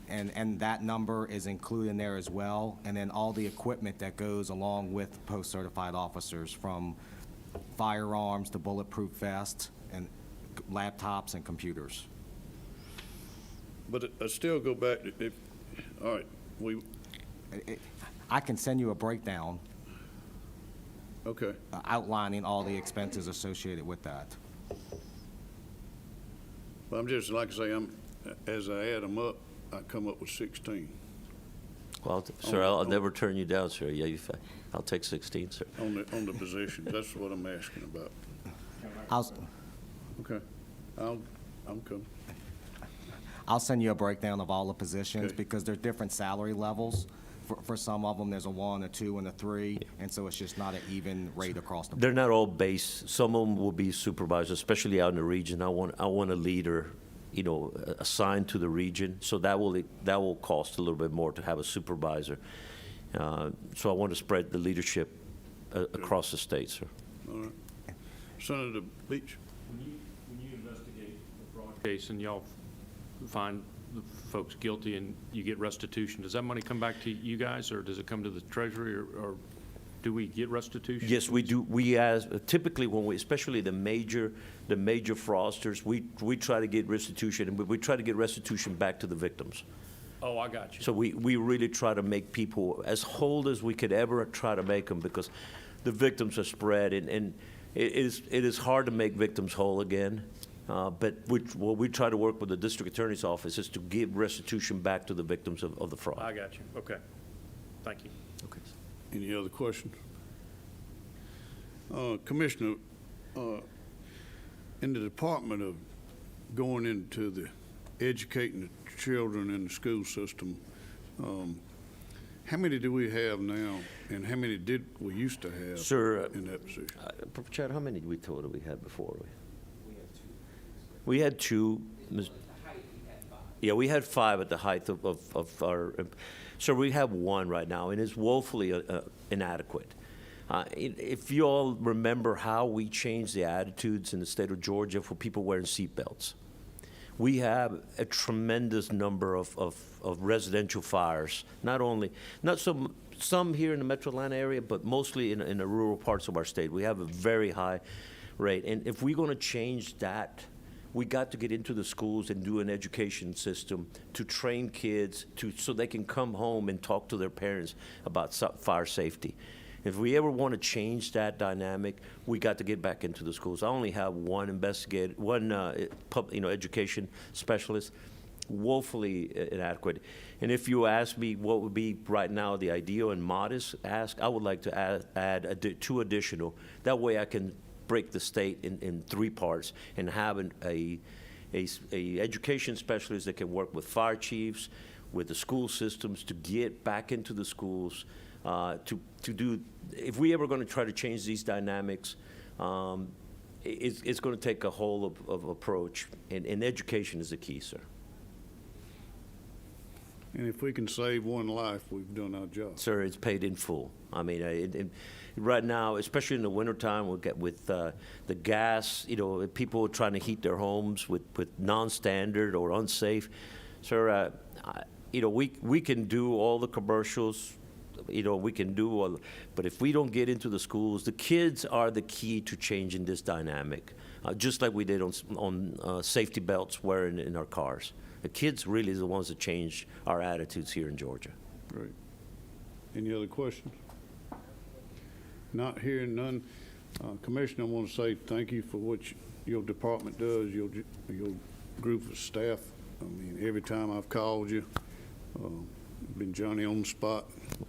and that number is included in there as well. And then all the equipment that goes along with post-certified officers, from firearms to bulletproof vests and laptops and computers. But I still go back to, all right, I can send you a breakdown okay. outlining all the expenses associated with that. But I'm just, like I say, as I add them up, I come up with 16 Well, sir, I'll never turn you down, sir. Yeah, I'll take 16, sir. on the positions. That's what I'm asking about. Okay. I'm coming. I'll send you a breakdown of all the positions Okay. because there's different salary levels. For some of them, there's a 1, a 2, and a 3, and so it's just not an even rate across the board. They're not all base. Some of them will be supervisors, especially out in the region. I want a leader, assigned to the region. So that will cost a little bit more to have a supervisor. So I want to spread the leadership across the state, sir. All right. Senator Beach. When you investigate a fraud case and y'all find the folks guilty and you get restitution, does that money come back to you guys, or does it come to the Treasury, or do we get restitution? Yes, we do. Typically especially the major fraudsters, we try to get restitution, and we try to get restitution back to the victims. Oh, I got you. So we really try to make people as whole as we could ever try to make them, because the victims are spread, and it is hard to make victims whole again. But what we try to work with the district attorney's office is to give restitution back to the victims of the fraud. I got you. Okay. Thank you. Okay. Any other questions? Commissioner, in the department of going into the educating the children in the school system, how many do we have now, and how many did we used to have Sir, in that position? Chad, how many did we total we had before? We had 2. Yeah, we had 5 at the height of our. So we have 1 right now, and it's woefully inadequate. If you all remember how we changed the attitudes in the state of Georgia for people wearing seatbelts, we have a tremendous number of residential fires. Not some here in the Metro Atlanta area, but mostly in the rural parts of our state. We have a very high rate, and if we're going to change that, we got to get into the schools and do an education system to train kids so they can come home and talk to their parents about fire safety. If we ever want to change that dynamic, we got to get back into the schools. I only have one investigator, one education specialist, woefully inadequate. And if you ask me what would be right now the ideal and modest ask, I would like to add 2 additional. That way I can break the state in 3 parts and have a education specialist that can work with fire chiefs, with the school systems to get back into the schools, to do, if we ever going to try to change these dynamics, it's going to take a whole of approach, and education is the key, sir. And if we can save one life, we've done our job. Sir, it's paid in full. I mean, right now, especially in the wintertime, we'll get with the gas, people are trying to heat their homes with non-standard or unsafe. Sir, we can do all the commercials, we can do all, but if we don't get into the schools, the kids are the key to changing this dynamic, just like we did on safety belts wearing in our cars. The kids really are the ones that change our attitudes here in Georgia. Great. Any other questions? Not hearing none. Commissioner, I want to say thank you for what your department does, your group of staff. I mean, every time I've called you, been Johnny on the spot.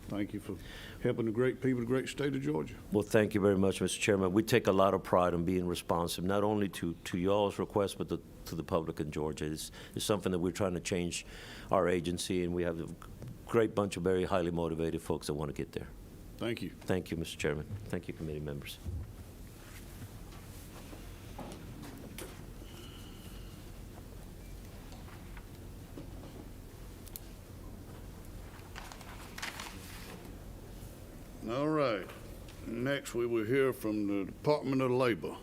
Thank you for helping the great people of the great state of Georgia. Well, thank you very much, Mr. Chairman. We take a lot of pride in being responsive, not only to y'all's requests, but to the public in Georgia. It's something that we're trying to change our agency, and we have a great bunch of very highly motivated folks that want to get there. Thank you. Thank you, Mr. Chairman. Thank you, committee members. All right. Next, we will hear from the Department of Labor.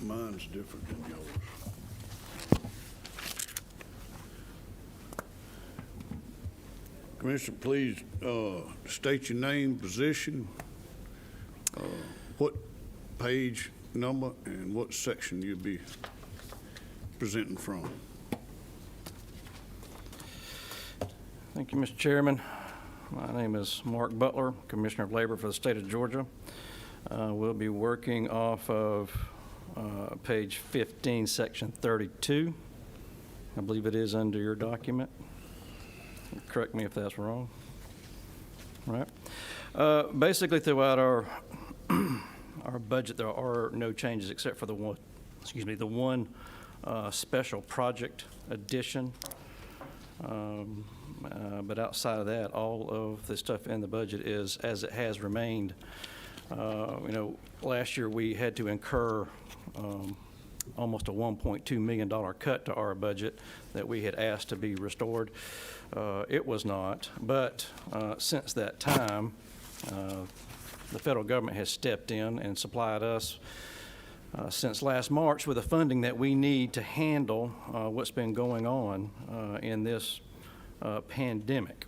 Mine's different than yours. Commissioner, please state your name, position, what page number, and what section you'll be presenting from. Thank you, Mr. Chairman. My name is Mark Butler, Commissioner of Labor for the state of Georgia. We'll be working off of page 15, section 32. I believe it is under your document. Correct me if that's wrong. All right. Basically, throughout our our budget, there are no changes except for the one special project addition. But outside of that, all of the stuff in the budget is as it has remained. Last year we had to incur almost a $1.2 million cut to our budget that we had asked to be restored. It was not, but since that time, the federal government has stepped in and supplied us since last March with the funding that we need to handle what's been going on in this pandemic.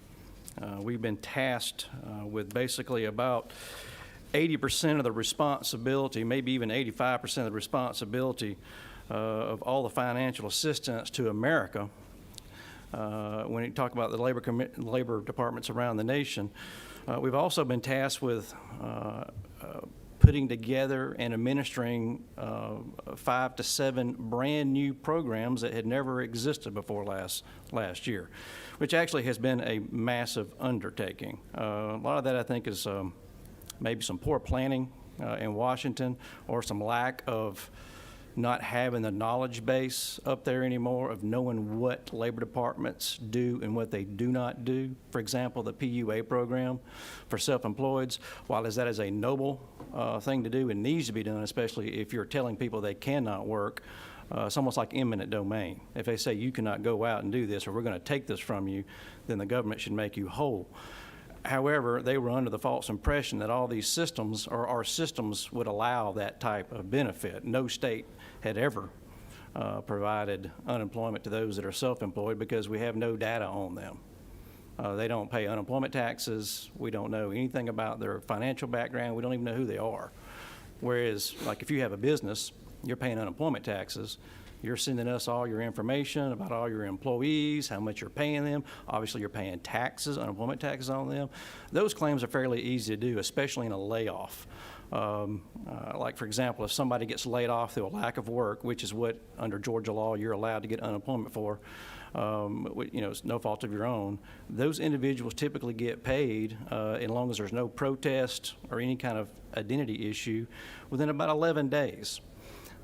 We've been tasked with basically about 80% of the responsibility, maybe even 85% of the responsibility of all the financial assistance to America. When you talk about the labor departments around the nation, we've also been tasked with putting together and administering 5 to 7 brand new programs that had never existed before last year, which actually has been a massive undertaking. A lot of that, I think, is maybe some poor planning in Washington, or some lack of not having the knowledge base up there anymore of knowing what labor departments do and what they do not do. For example, the PUA program for self-employeds, while that is a noble thing to do and needs to be done, especially if you're telling people they cannot work, it's almost like eminent domain. If they say you cannot go out and do this, or we're going to take this from you, then the government should make you whole. However, they were under the false impression that all these systems, or our systems, would allow that type of benefit. No state had ever provided unemployment to those that are self-employed because we have no data on them. They don't pay unemployment taxes. We don't know anything about their financial background. We don't even know who they are. Whereas, like, if you have a business, you're paying unemployment taxes, You're sending us all your information about all your employees, how much you're paying them. Obviously, you're paying taxes, unemployment taxes on them. Those claims are fairly easy to do, especially in a layoff. Like, for example, if somebody gets laid off through a lack of work, which is what, under Georgia law, you're allowed to get unemployment for, it's no fault of your own, those individuals typically get paid, as long as there's no protest or any kind of identity issue, within about 11 days.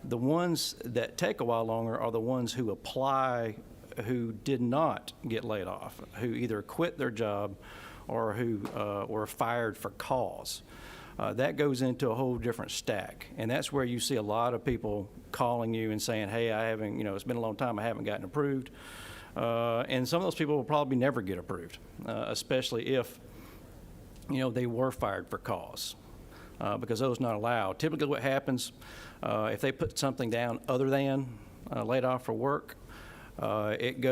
The ones that take a while longer are the ones who apply who did not get laid off, who either quit their job or who were fired for cause. That goes into a whole different stack, and that's where you see a lot of people calling you and saying, hey, I haven't, it's been a long time, I haven't gotten approved. And some of those people will probably never get approved, especially if, they were fired for cause, because those are not allowed. Typically what happens, if they put something down other than laid off for work, it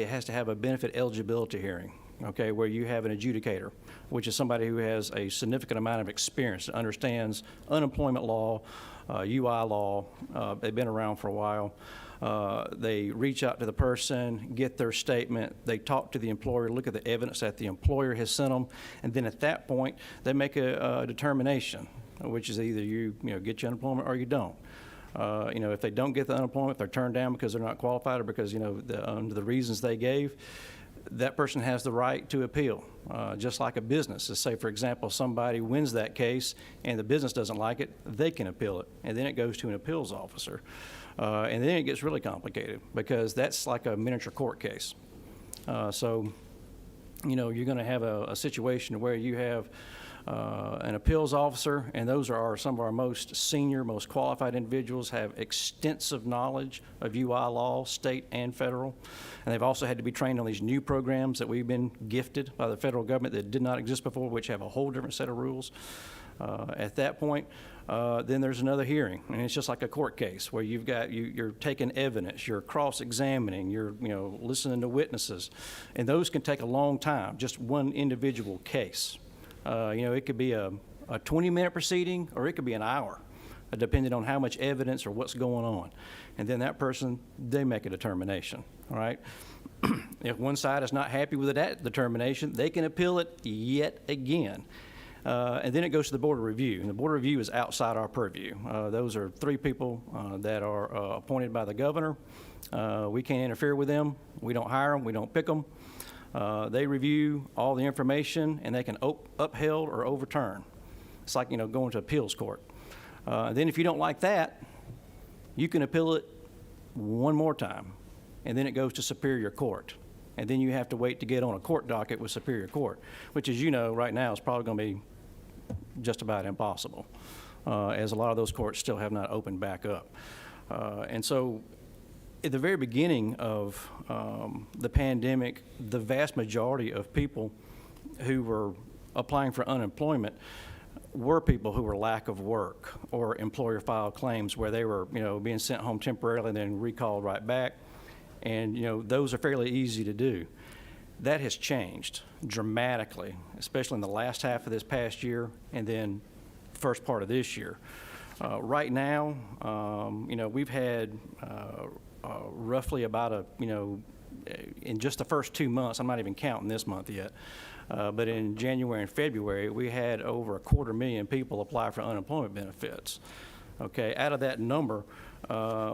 has to have a benefit eligibility hearing, okay, where you have an adjudicator, which is somebody who has a significant amount of experience, understands unemployment law, UI law. They've been around for a while. They reach out to the person, get their statement, they talk to the employer, look at the evidence that the employer has sent them, and then at that point, they make a determination, which is either you get your unemployment or you don't. If they don't get the unemployment, if they're turned down because they're not qualified or because, under the reasons they gave, that person has the right to appeal, just like a business. So say, for example, somebody wins that case and the business doesn't like it, they can appeal it, and then it goes to an appeals officer. And then it gets really complicated because that's like a miniature court case. So you're going to have a situation where you have an appeals officer, and those are some of our most senior, most qualified individuals, have extensive knowledge of UI law, state and federal. And they've also had to be trained on these new programs that we've been gifted by the federal government that did not exist before, which have a whole different set of rules. At that point, then there's another hearing, and it's just like a court case where you're taking evidence, you're cross-examining, you're listening to witnesses, and those can take a long time, just one individual case. It could be a 20-minute proceeding, or it could be an hour, depending on how much evidence or what's going on. And then that person, they make a determination, all right? If one side is not happy with that determination, they can appeal it yet again. And then it goes to the Board of Review, and the Board of Review is outside our purview. Those are 3 people that are appointed by the governor. We can't interfere with them. We don't hire them. We don't pick them. They review all the information, and they can upheld or overturn. It's like, going to appeals court. Then if you don't like that, you can appeal it one more time, and then it goes to Superior Court. And then you have to wait to get on a court docket with Superior Court, which, as you know, right now is probably going to be just about impossible, as a lot of those courts still have not opened back up. And so at the very beginning of the pandemic, the vast majority of people who were applying for unemployment were people who were lack of work or employer filed claims where they were, being sent home temporarily and then recalled right back. And, those are fairly easy to do. That has changed dramatically, especially in the last half of this past year and then first part of this year. Right now, we've had roughly about in just the first 2 months, I'm not even counting this month yet, but in January and February, we had over 250,000 people apply for unemployment benefits. Okay, out of that number,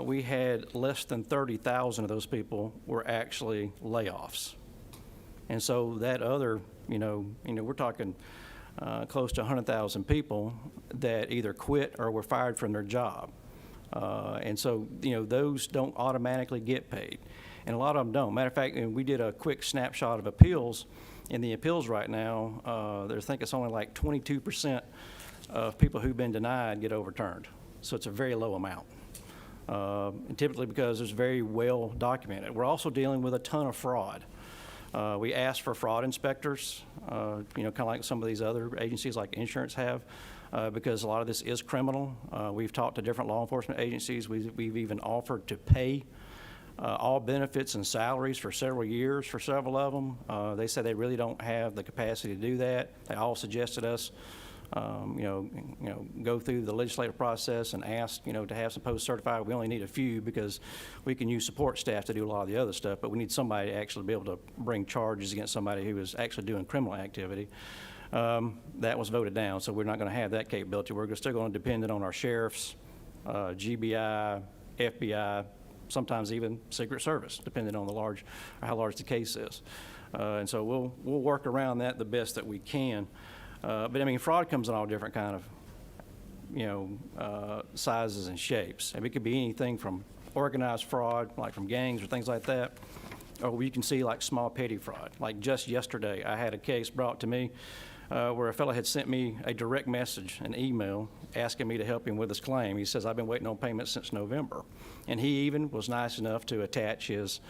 we had less than 30,000 of those people were actually layoffs. And so that other, we're talking close to 100,000 people that either quit or were fired from their job. And so, those don't automatically get paid. And a lot of them don't. Matter of fact, we did a quick snapshot of appeals. In the appeals right now, I think it's only like 22% of people who've been denied get overturned. So it's a very low amount. And typically because it's very well documented. We're also dealing with a ton of fraud. We asked for fraud inspectors, kind of like some of these other agencies like insurance have, because a lot of this is criminal. We've talked to different law enforcement agencies. We've even offered to pay all benefits and salaries for several years for several of them. They said they really don't have the capacity to do that. They all suggested us go through the legislative process and ask, to have some post-certified. We only need a few because we can use support staff to do a lot of the other stuff, but we need somebody to actually be able to bring charges against somebody who is actually doing criminal activity. That was voted down, so we're not going to have that capability. We're still going to depend on our sheriffs, GBI, FBI, sometimes even Secret Service, depending on how large the case is. And so we'll work around that the best that we can. But I mean, fraud comes in all different kind of, sizes and shapes. And it could be anything from organized fraud, like from gangs or things like that, or we can see like small petty fraud. Like just yesterday, I had a case brought to me where a fellow had sent me a direct message, an email, asking me to help him with his claim. He says, I've been waiting on payment since November. And he even was nice enough to attach his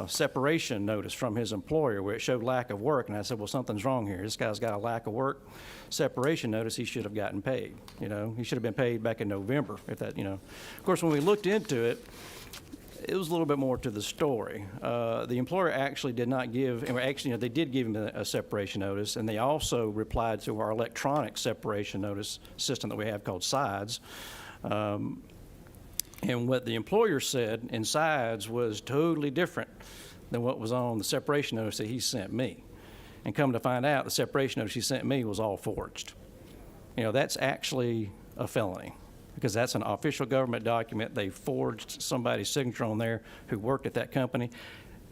separation notice from his employer where it showed lack of work. And I said, well, something's wrong here. This guy's got a lack of work separation notice. He should have gotten paid. He should have been paid back in November if that, Of course, when we looked into it, it was a little bit more to the story. The employer actually did not give, and actually, they did give him a separation notice, and they also replied to our electronic separation notice system that we have called SIDES. And what the employer said in SIDES was totally different than what was on the separation notice that he sent me. And come to find out, the separation notice he sent me was all forged. That's actually a felony, because that's an official government document. They forged somebody's signature on there who worked at that company.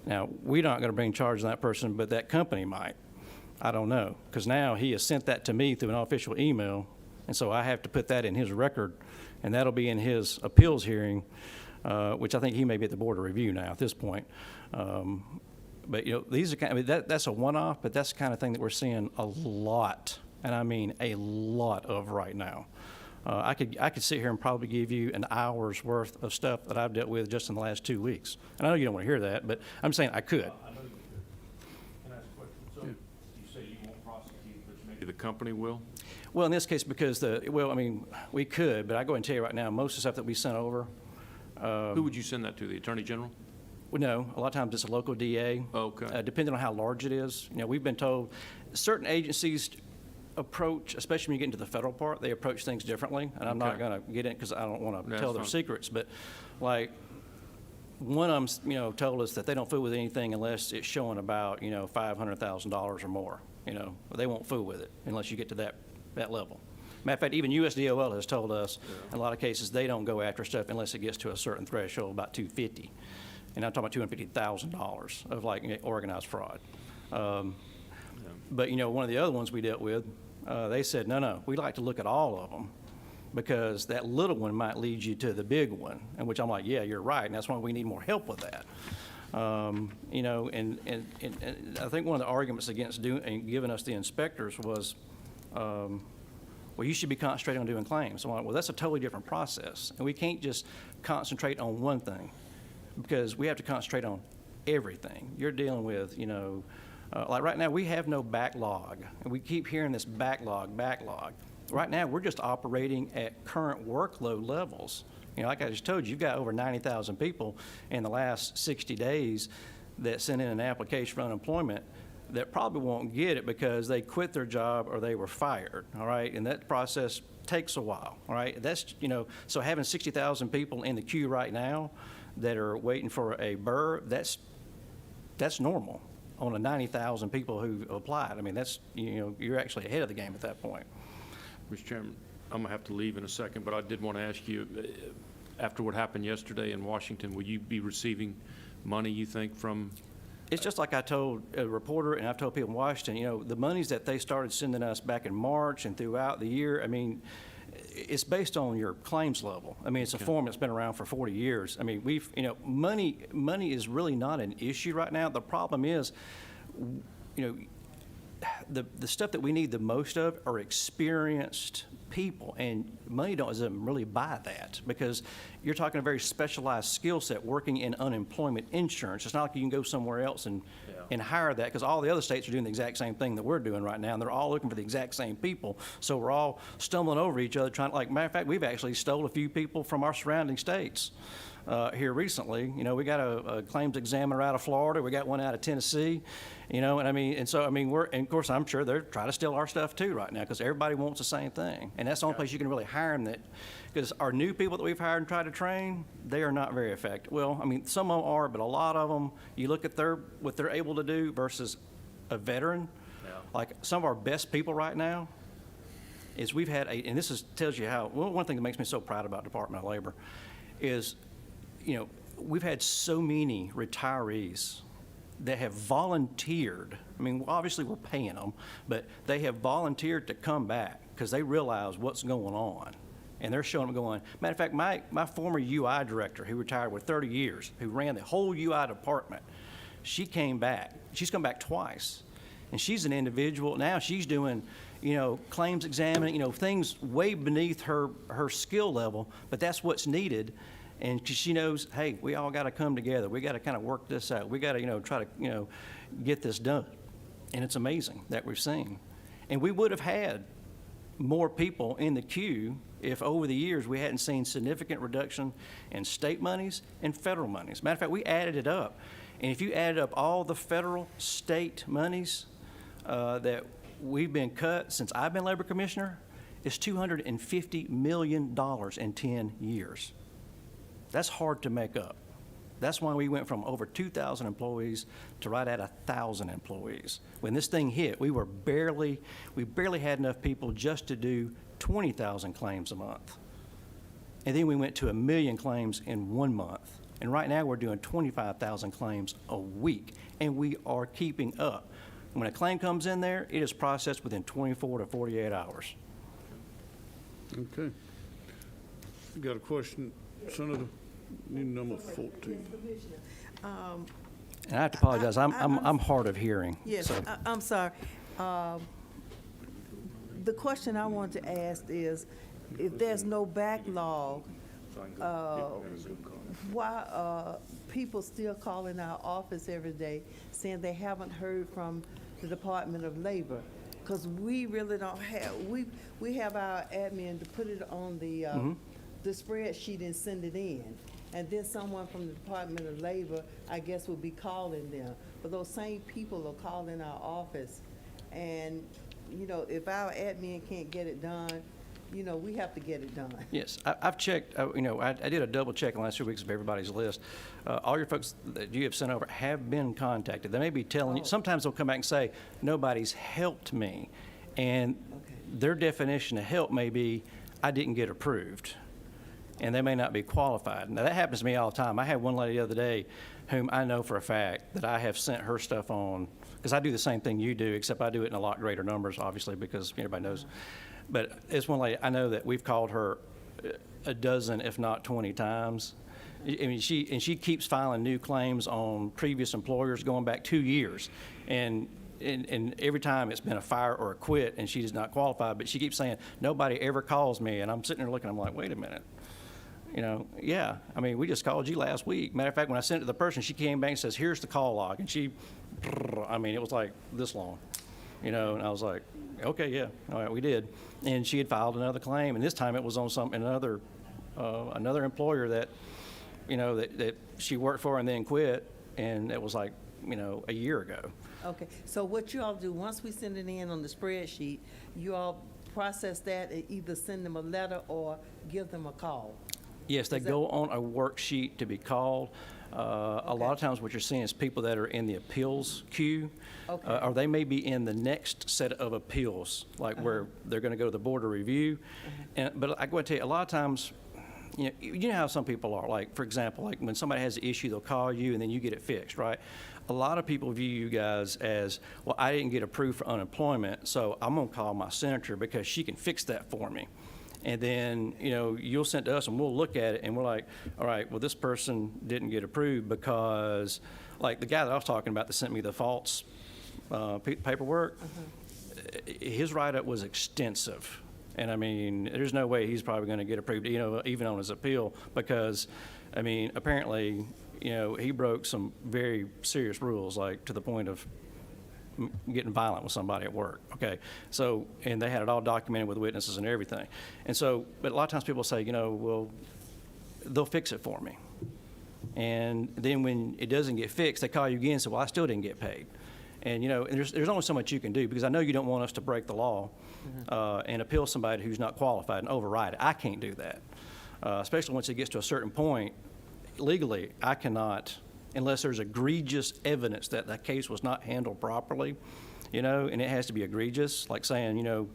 Now, we're not going to bring charge on that person, but that company might. I don't know, because now he has sent that to me through an official email, and so I have to put that in his record, and that'll be in his appeals hearing, which I think he may be at the Board of Review now at this point. But these are that's a one-off, but that's the kind of thing that we're seeing a lot, and I mean a lot of right now. I could sit here and probably give you an hour's worth of stuff that I've dealt with just in the last 2 weeks. And I know you don't want to hear that, but I'm saying I could. I know you could. Can I ask a question? So you say you won't prosecute, but maybe the company will? Well, in this case, because we could, but I go ahead and tell you right now, most of the stuff that we sent over. Who would you send that to, the Attorney General? Well, no, a lot of times it's a local DA. Okay. Depending on how large it is. We've been told certain agencies approach, especially when you get into the federal part, they approach things differently. And I'm not Okay. going to get in because I don't want to That's tell their fine. secrets. But like one of them, told us that they don't fool with anything unless it's showing about, $500,000 or more. They won't fool with it unless you get to that level. Matter of fact, even USDOL has told us in a lot of cases they don't go after stuff unless it gets to a certain threshold, about $250,000. And I'm talking about $250,000 of organized fraud. But one of the other ones we dealt with, they said, no, we'd like to look at all of them because that little one might lead you to the big one. And which I'm like, yeah, you're right, and that's why we need more help with that. And I think one of the arguments against giving us the inspectors was, well, you should be concentrating on doing claims. I'm like, well, that's a totally different process, and we can't just concentrate on one thing because we have to concentrate on everything. You're dealing with, like right now, we have no backlog, and we keep hearing this backlog. Right now, we're just operating at current workload levels. Like I just told you, you've got over 90,000 people in the last 60 days that sent in an application for unemployment that probably won't get it because they quit their job or they were fired, all right? And that process takes a while, all right? That's, so having 60,000 people in the queue right now that are waiting for a burr, that's normal on a 90,000 people who applied. I mean, that's, you're actually ahead of the game at that point. Mr. Chairman, I'm going to have to leave in a second, but I did want to ask you, after what happened yesterday in Washington, will you be receiving money, you think, from? It's just like I told a reporter and I've told people in Washington, the monies that they started sending us back in March and throughout the year, I mean, it's based on your claims level. I mean, it's a form that's been around for 40 years. I mean, money is really not an issue right now. The problem is, the stuff that we need the most of are experienced people, and money doesn't really buy that because you're talking a very specialized skill set working in unemployment insurance. It's not like you can go somewhere else and hire that, because all the other states are doing the exact same thing that we're doing right now, and they're all looking for the exact same people. So we're all stumbling over each other trying, matter of fact, we've actually stole a few people from our surrounding states here recently. You know, we got a claims examiner out of Florida, we got one out of Tennessee, you know, and I mean, and so, I mean, and of course, I'm sure they're trying to steal our stuff too right now, because everybody wants the same thing. And that's the only place you can really hire them, because our new people that we've hired and tried to train, they are not very effective. Well, I mean, some of them are, but a lot of them, you look at what they're able to do versus a veteran. Like, some of our best people right now is we've had and this tells you how, one thing that makes me so proud about Department of Labor is, you know, we've had so many retirees that have volunteered. I mean, obviously we're paying them, but they have volunteered to come back because they realize what's going on. And they're showing them going, matter of fact, my former UI director, who retired with 30 years, who ran the whole UI department, she came back. She's come back twice. And she's an individual, now she's doing, you know, claims examining, you know, things way beneath her skill level, but that's what's needed. And she knows, hey, we all got to come together. We got to kind of work this out. We got to, you know, try to, you know, get this done. And it's amazing that we've seen. And we would have had more people in the queue if over the years we hadn't seen significant reduction in state monies and federal monies. Matter of fact, we added it up. And if you added up all the federal, state monies that we've been cut since I've been labor commissioner, it's $250 million in 10 years. That's hard to make up. That's why we went from over 2,000 employees to right at 1,000 employees. When this thing hit, we barely had enough people just to do 20,000 claims a month. And then we went to 1 million claims in 1 month. And right now we're doing 25,000 claims a week, and we are keeping up. When a claim comes in there, it is processed within 24 to 48 hours. Okay. You got a question, Senator? Need number 14. And I have to apologize, I'm hard of hearing. Yes, so. I'm sorry. The question I want to ask is, if there's no backlog, why are people still calling our office every day saying they haven't heard from the Department of Labor? Because we really don't have, we have our admin to put it on the spreadsheet and send it in. And then someone from the Department of Labor, I guess, will be calling them. But those same people are calling our office. And, you know, if our admin can't get it done, you know, we have to get it done. Yes, I've checked, you know, I did a double check in the last 2 weeks of everybody's list. All your folks that you have sent over have been contacted. They may be telling you, sometimes they'll come back and say, nobody's helped me. And their definition of help may be, I didn't get approved. And they may not be qualified. Now, that happens to me all the time. I had one lady the other day whom I know for a fact that I have sent her stuff on, because I do the same thing you do, except I do it in a lot greater numbers, obviously, because everybody knows. But it's one lady, I know that we've called her a dozen, if not 20 times. I mean, she keeps filing new claims on previous employers going back 2 years. And every time it's been a fire or a quit, and she is not qualified, but she keeps saying, nobody ever calls me. And I'm sitting there looking, I'm like, wait a minute. You know, yeah, I mean, we just called you last week. Matter of fact, when I sent it to the person, she came back and says, here's the call log. And I mean, it was like this long, you know, and I was like, okay, yeah, all right, we did. And she had filed another claim, and this time it was on another employer that, you know, that she worked for and then quit, and it was like, you know, a year ago. Okay, so what you all do, once we send it in on the spreadsheet, you all process that and either send them a letter or give them a call? Yes, they go on a worksheet to be called. A lot of times what you're seeing is people that are in the appeals queue, or they may be in the next set of appeals, like where they're going to go to the board of review. But I go and tell you, a lot of times, you know how some people are. Like, for example, like when somebody has an issue, they'll call you and then you get it fixed, right? A lot of people view you guys as, well, I didn't get approved for unemployment, so I'm going to call my senator because she can fix that for me. And then, you know, you'll send to us and we'll look at it and we're like, all right, well, this person didn't get approved because, like the guy that I was talking about that sent me the false paperwork, his write-up was extensive. And I mean, there's no way he's probably going to get approved, you know, even on his appeal, because, I mean, apparently, you know, he broke some very serious rules, like to the point of getting violent with somebody at work, okay? So, and they had it all documented with witnesses and everything. And so, but a lot of times people say, you know, well, they'll fix it for me. And then when it doesn't get fixed, they call you again and say, well, I still didn't get paid. And, you know, and there's only so much you can do, because I know you don't want us to break the law and appeal somebody who's not qualified and override it. I can't do that, especially once it gets to a certain point. Legally, I cannot, unless there's egregious evidence that the case was not handled properly, you know, and it has to be egregious, like saying, you know,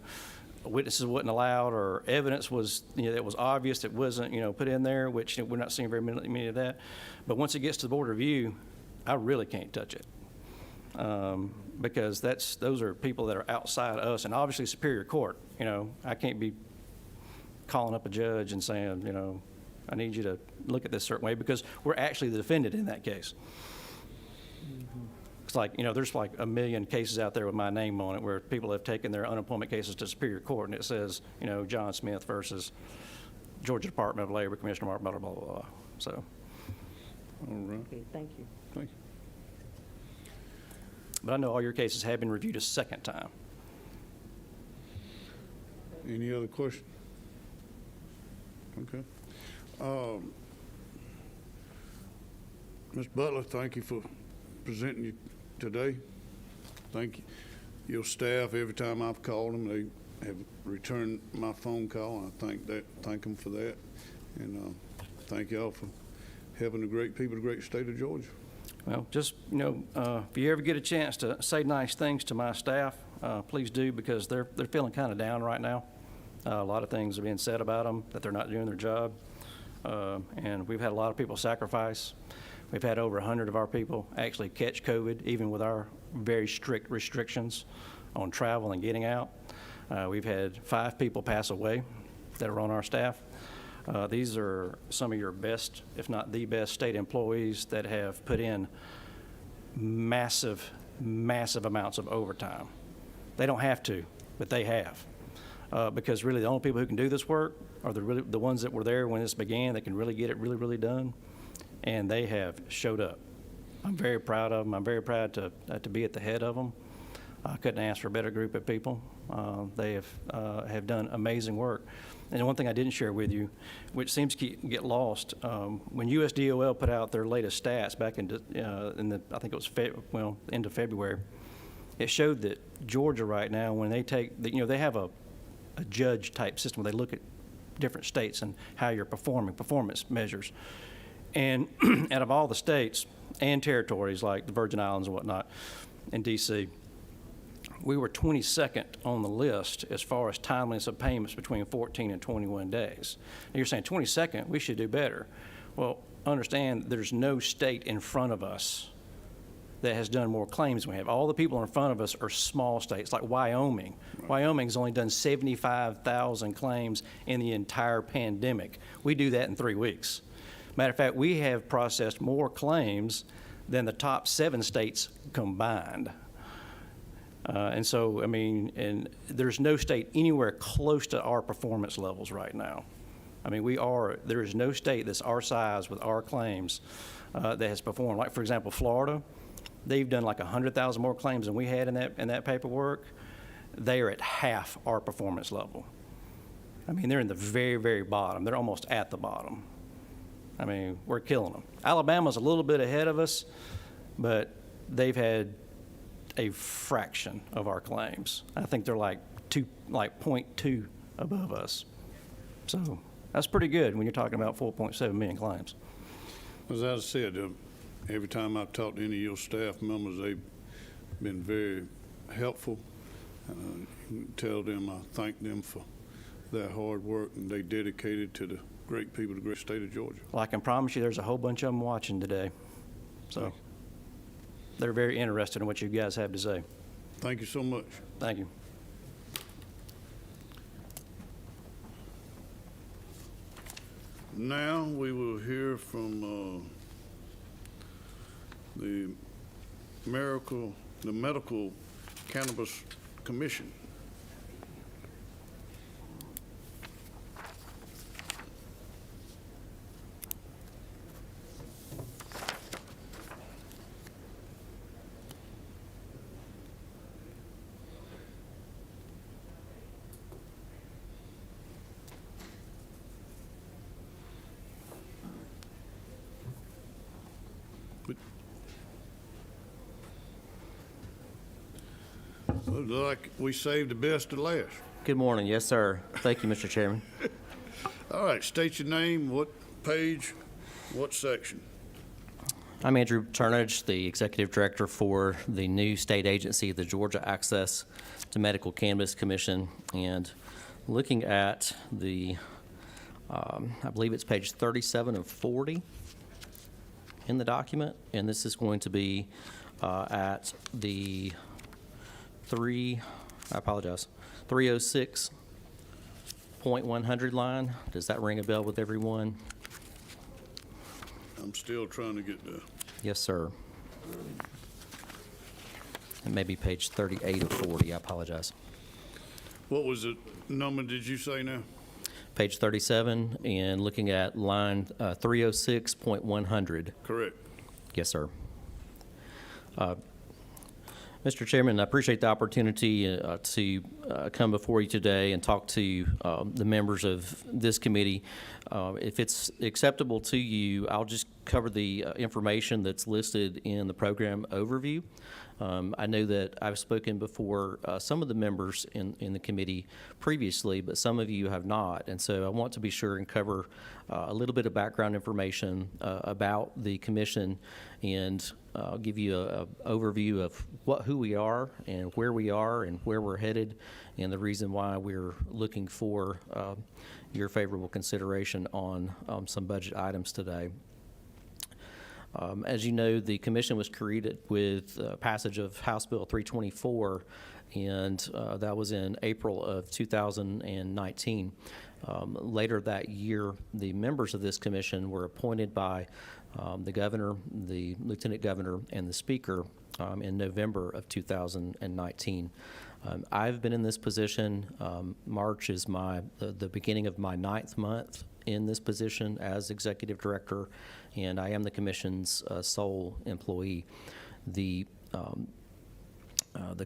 witnesses wasn't allowed, or evidence was, you know, that was obvious that wasn't, you know, put in there, which we're not seeing very many of that. But once it gets to the board review, I really can't touch it. Because those are people that are outside us, and obviously Superior Court, you know, I can't be calling up a judge and saying, you know, I need you to look at this a certain way, because we're actually the defendant in that case. It's like, you know, there's like a million cases out there with my name on it where people have taken their unemployment cases to Superior Court, and it says, you know, John Smith versus Georgia Department of Labor, Commissioner Mark Butler, blah, blah, blah. So, All right, Okay, thank you. thank you. but I know all your cases have been reviewed a second time. Any other question? Okay. Ms. Butler, thank you for presenting you today. Thank you. Your staff, every time I've called them, they have returned my phone call, and I thank them for that. And thank y'all for helping the great people of the great state of Georgia. Well, just, you know, if you ever get a chance to say nice things to my staff, please do, because they're feeling kind of down right now. A lot of things are being said about them, that they're not doing their job. And we've had a lot of people sacrifice. We've had over 100 of our people actually catch COVID, even with our very strict restrictions on travel and getting out. We've had 5 people pass away that are on our staff. These are some of your best, if not the best, state employees that have put in massive, massive amounts of overtime. They don't have to, but they have. Because really the only people who can do this work are the ones that were there when this began, that can really get it really, really done. And they have showed up. I'm very proud of them. I'm very proud to be at the head of them. I couldn't ask for a better group of people. They have done amazing work. And one thing I didn't share with you, which seems to get lost, when USDOL put out their latest stats back in the, I think it was end of February, it showed that Georgia right now, when they take, you know, they have a judge type system where they look at different states and how you're performing, performance measures. And out of all the states and territories like the Virgin Islands and whatnot, in D.C., we were 22nd on the list as far as timeliness of payments between 14 and 21 days. And you're saying 22nd, we should do better. Well, understand there's no state in front of us that has done more claims than we have. All the people in front of us are small states, like Wyoming. Right. Wyoming's only done 75,000 claims in the entire pandemic. We do that in 3 weeks. Matter of fact, we have processed more claims than the top 7 states combined. And so, I mean, and there's no state anywhere close to our performance levels right now. I mean, there is no state that's our size with our claims that has performed. Like, for example, Florida, they've done like 100,000 more claims than we had in that paperwork. They are at half our performance level. I mean, they're in the very, very bottom. They're almost at the bottom. I mean, we're killing them. Alabama's a little bit ahead of us, but they've had a fraction of our claims. I think they're like 0.2 above us. So that's pretty good when you're talking about 4.7 million claims. As I said, every time I've talked to any of your staff members, they've been very helpful. Tell them I thank them for their hard work, and they dedicated to the great people of the great state of Georgia. Well, I can promise you there's a whole bunch of them watching today. So they're very interested in what you guys have to say. Thank you so much. Thank you. Now we will hear from the Medical Cannabis Commission. Looks like we saved the best to last. Good morning. Yes, sir. Thank you, Mr. Chairman. All right, state your name, what page, what section? I'm Andrew Turnage, the Executive Director for the new state agency, the Georgia Access to Medical Cannabis Commission. And looking at the, I believe it's page 37 of 40 in the document, and this is going to be at the 306.100 line. Does that ring a bell with everyone? I'm still trying to get the, Yes, sir. And maybe page 38 of 40, I apologize. what was the number did you say now? Page 37, and looking at line 306.100. Correct. Yes, sir. Mr. Chairman, I appreciate the opportunity to come before you today and talk to the members of this committee. If it's acceptable to you, I'll just cover the information that's listed in the program overview. I know that I've spoken before some of the members in the committee previously, but some of you have not. And so I want to be sure and cover a little bit of background information about the commission, and I'll give you an overview of who we are and where we're headed, and the reason why we're looking for your favorable consideration on some budget items today. As you know, the commission was created with passage of House Bill 324, and that was in April of 2019. Later that year, the members of this commission were appointed by the governor, the lieutenant governor, and the speaker in November of 2019. I've been in this position. March is the beginning of my 9th month in this position as executive director, and I am the commission's sole employee. The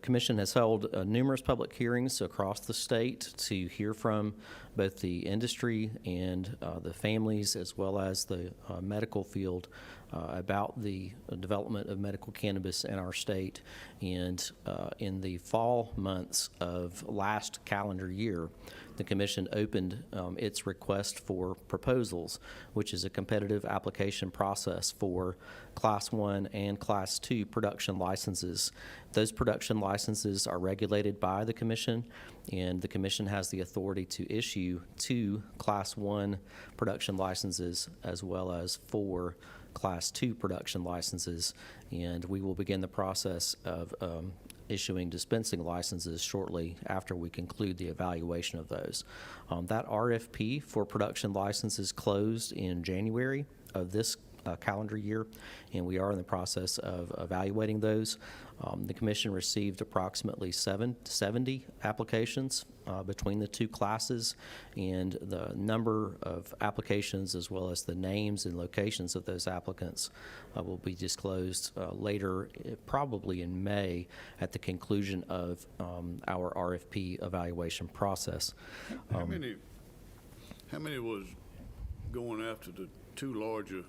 commission has held numerous public hearings across the state to hear from both the industry and the families, as well as the medical field, about the development of medical cannabis in our state. And in the fall months of last calendar year, the commission opened its request for proposals, which is a competitive application process for Class 1 and Class 2 production licenses. Those production licenses are regulated by the commission, and the commission has the authority to issue 2 Class 1 production licenses as well as 4 Class 2 production licenses, and we will begin the process of issuing dispensing licenses shortly after we conclude the evaluation of those. That RFP for production licenses closed in January of this calendar year, and we are in the process of evaluating those. The commission received approximately 70 applications between the 2 classes, and the number of applications as well as the names and locations of those applicants will be disclosed later, probably in May, at the conclusion of our RFP evaluation process. How many was going after the 2 larger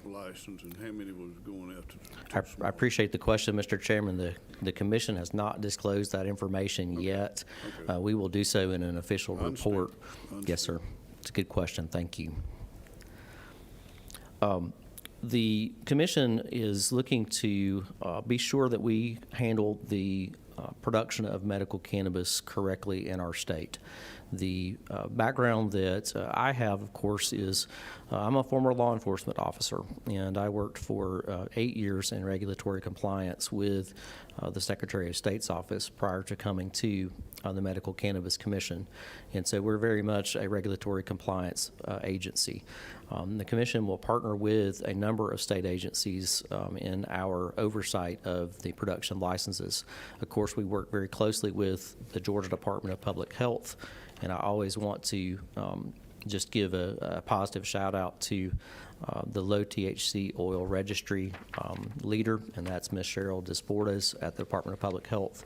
license, and how many was going after the 2 I appreciate the question, Mr. Chairman. The commission has not disclosed that information yet. Okay. We will do so in an official I understand. report. I Yes, sir. understand. It's a good question. Thank you. The commission is looking to be sure that we handle the production of medical cannabis correctly in our state. The background that I have, of course, is I'm a former law enforcement officer, and I worked for 8 years in regulatory compliance with the Secretary of State's office prior to coming to the Medical Cannabis Commission. And so we're very much a regulatory compliance agency. The commission will partner with a number of state agencies in our oversight of the production licenses. Of course, we work very closely with the Georgia Department of Public Health, and I always want to just give a positive shout out to the low THC oil registry leader, and that's Ms. Cheryl Desportes at the Department of Public Health.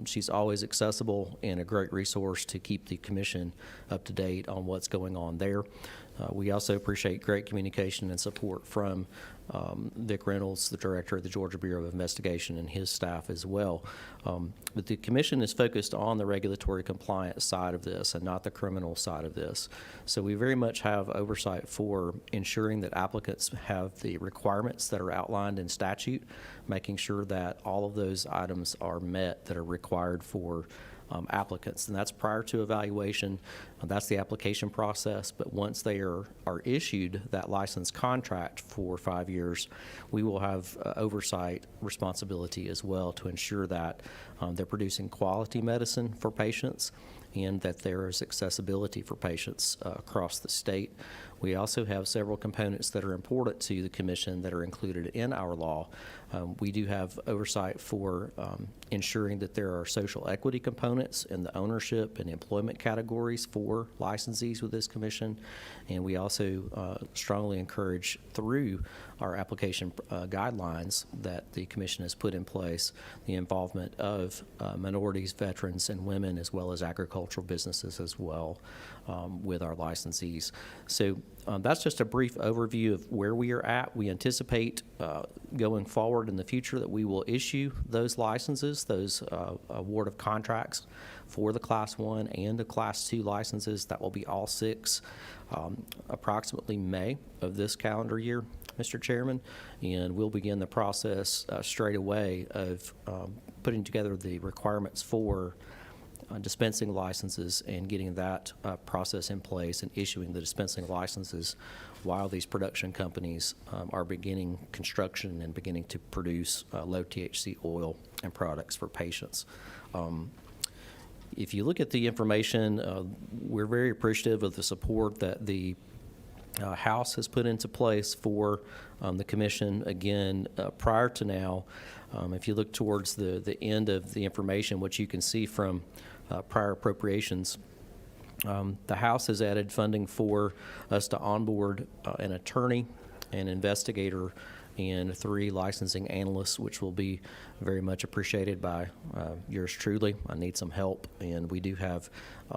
She's always accessible and a great resource to keep the commission up to date on what's going on there. We also appreciate great communication and support from Vic Reynolds, the director of the Georgia Bureau of Investigation, and his staff as well. But the commission is focused on the regulatory compliance side of this and not the criminal side of this. So we very much have oversight for ensuring that applicants have the requirements that are outlined in statute, making sure that all of those items are met that are required for applicants, and that's prior to evaluation. That's the application process, but once they are issued that license contract for 5 years, we will have oversight responsibility as well to ensure that they're producing quality medicine for patients and that there is accessibility for patients across the state. We also have several components that are important to the commission that are included in our law. We do have oversight for ensuring that there are social equity components in the ownership and employment categories for licensees with this commission. And we also strongly encourage through our application guidelines that the commission has put in place the involvement of minorities, veterans, and women, as well as agricultural businesses as well with our licensees. So that's just a brief overview of where we are at. We anticipate going forward in the future that we will issue those licenses, those award of contracts for the Class 1 and the Class 2 licenses. That will be all 6, approximately May of this calendar year, Mr. Chairman, and we'll begin the process straight away of putting together the requirements for dispensing licenses and getting that process in place and issuing the dispensing licenses while these production companies are beginning construction and beginning to produce low THC oil and products for patients. If you look at the information, we're very appreciative of the support that the House has put into place for the commission. Again, prior to now, if you look towards the end of the information, what you can see from prior appropriations, the House has added funding for us to onboard an attorney, an investigator, and 3 licensing analysts, which will be very much appreciated by yours truly. I need some help, and we do have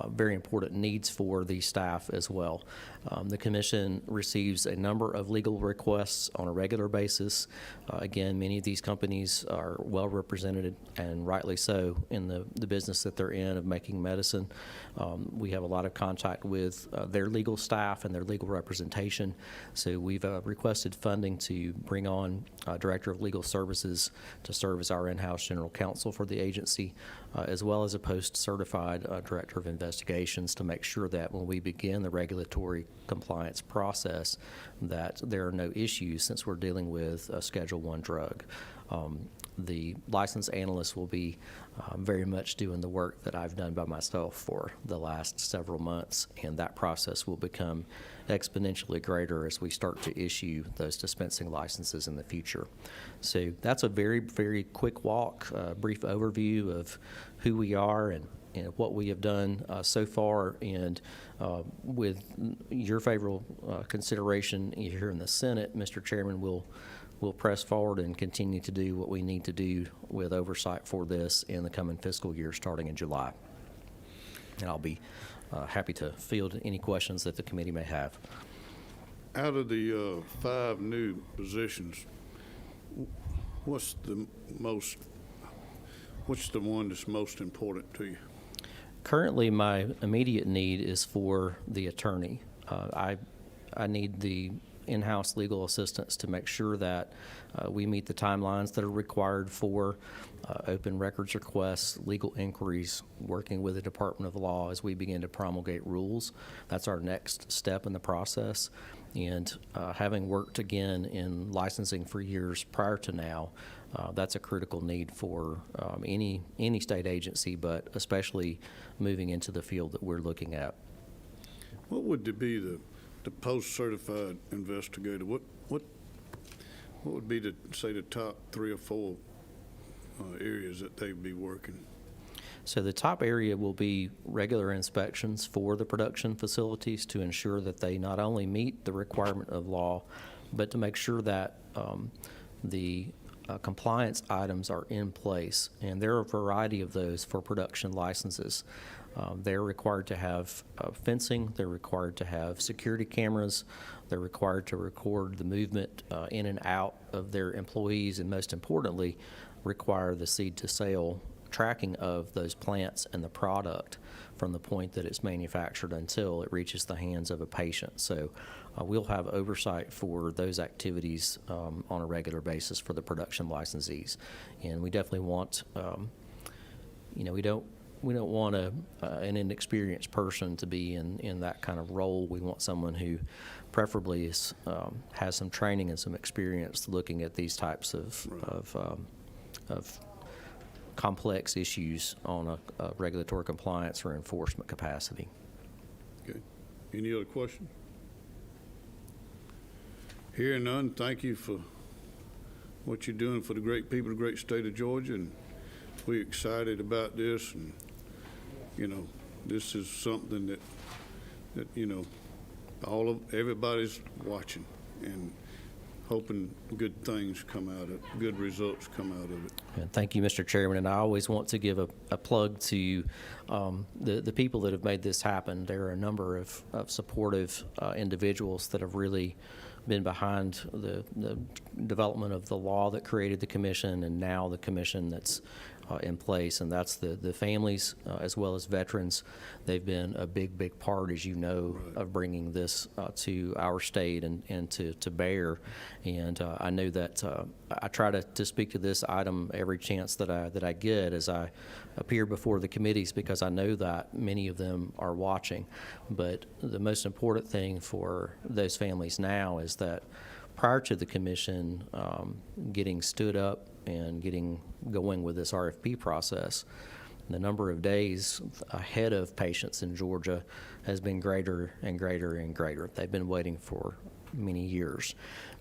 very important needs for the staff as well. The commission receives a number of legal requests on a regular basis. Again, many of these companies are well represented, and rightly so, in the business that they're in of making medicine. We have a lot of contact with their legal staff and their legal representation, so we've requested funding to bring on Director of Legal Services to serve as our in-house general counsel for the agency, as well as a post-certified Director of Investigations to make sure that when we begin the regulatory compliance process that there are no issues since we're dealing with a Schedule I drug. The license analyst will be very much doing the work that I've done by myself for the last several months, and that process will become exponentially greater as we start to issue those dispensing licenses in the future. So that's a very, very quick walk, brief overview of who we are and what we have done so far, and with your favorable consideration here in the Senate, Mr. Chairman, we'll press forward and continue to do what we need to do with oversight for this in the coming fiscal year starting in July. And I'll be happy to field any questions that the committee may have. Out of the 5 new positions, what's the one that's most important to you? Currently, my immediate need is for the attorney. I need the in-house legal assistance to make sure that we meet the timelines that are required for open records requests, legal inquiries, working with the Department of Law as we begin to promulgate rules. That's our next step in the process. And having worked again in licensing for years prior to now, that's a critical need for any state agency, but especially moving into the field that we're looking at. What would be the post-certified investigator? What would be say the top 3 or 4 areas that they'd be working? So the top area will be regular inspections for the production facilities to ensure that they not only meet the requirement of law, but to make sure that the compliance items are in place. And there are a variety of those for production licenses. They're required to have fencing, they're required to have security cameras, they're required to record the movement in and out of their employees, and most importantly, require the seed-to-sale tracking of those plants and the product from the point that it's manufactured until it reaches the hands of a patient. So we'll have oversight for those activities on a regular basis for the production licensees. And we definitely want, we don't want an inexperienced person to be in that kind of role. We want someone who preferably has some training and some experience looking at these types of complex issues on a regulatory compliance or enforcement capacity. Okay. Any other questions? Hearing none, thank you for what you're doing for the great people of the great state of Georgia, and we're excited about this, and this is something that everybody's watching and hoping good things come out of it, good results come out of it. And thank you, Mr. Chairman. And I always want to give a plug to the people that have made this happen. There are a number of supportive individuals that have really been behind the development of the law that created the commission, and now the commission that's in place, and that's the families as well as veterans. They've been a big part, as you know, Right. of bringing this to our state and to bear. And I know that I try to speak to this item every chance that I get as I appear before the committees, because I know that many of them are watching. But the most important thing for those families now is that prior to the commission getting stood up and getting going with this RFP process, the number of days ahead of patients in Georgia has been greater and greater and greater. They've been waiting for many years.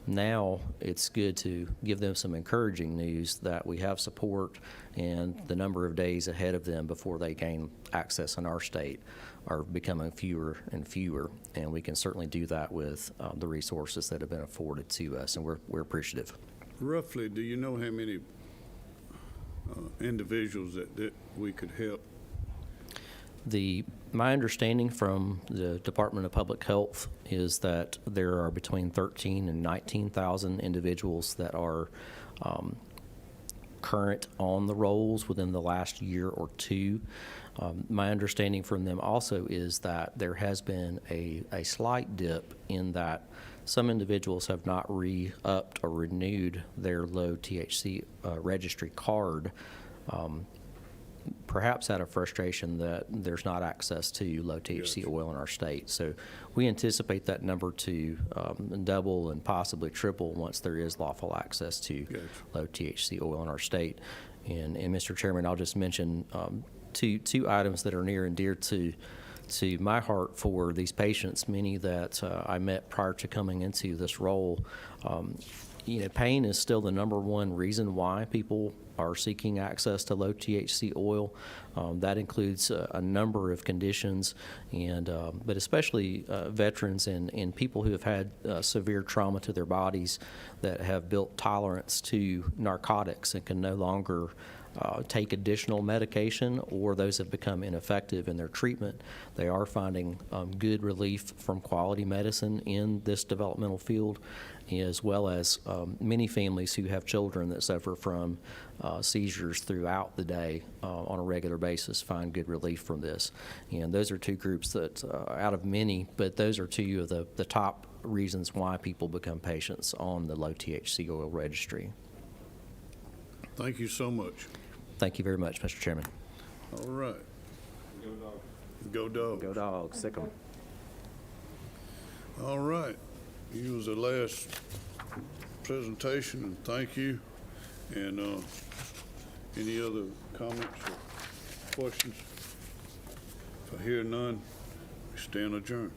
Now it's good to give them some encouraging news that we have support, and the number of days ahead of them before they gain access in our state are becoming fewer and fewer, and we can certainly do that with the resources that have been afforded to us, and we're appreciative. Roughly, do you know how many individuals that we could help? My understanding from the Department of Public Health is that there are between 13,000 and 19,000 individuals that are current on the rolls within the last year or two. My understanding from them also is that there has been a slight dip in that some individuals have not re-upped or renewed their low THC registry card, perhaps out of frustration that there's not access to low THC oil in our state. So we anticipate that number to double and possibly triple once there is lawful access to low THC oil in our state. And Mr. Chairman, I'll just mention two items that are near and dear to my heart for these patients, many that I met prior to coming into this role. Pain is still the number one reason why people are seeking access to low THC oil. That includes a number of conditions, but especially veterans and people who have had severe trauma to their bodies that have built tolerance to narcotics and can no longer take additional medication, or those have become ineffective in their treatment. They are finding good relief from quality medicine in this developmental field, as well as many families who have children that suffer from seizures throughout the day on a regular basis find good relief from this. And those are two groups that, out of many, but those are two of the top reasons why people become patients on the low THC oil registry. Thank you so much. Thank you very much, Mr. Chairman. All right. Go Dogs. Go Dogs. Go Dogs, sick 'em. All right. You was the last presentation, and thank you. And any other comments or questions? If I hear none, we stand adjourned.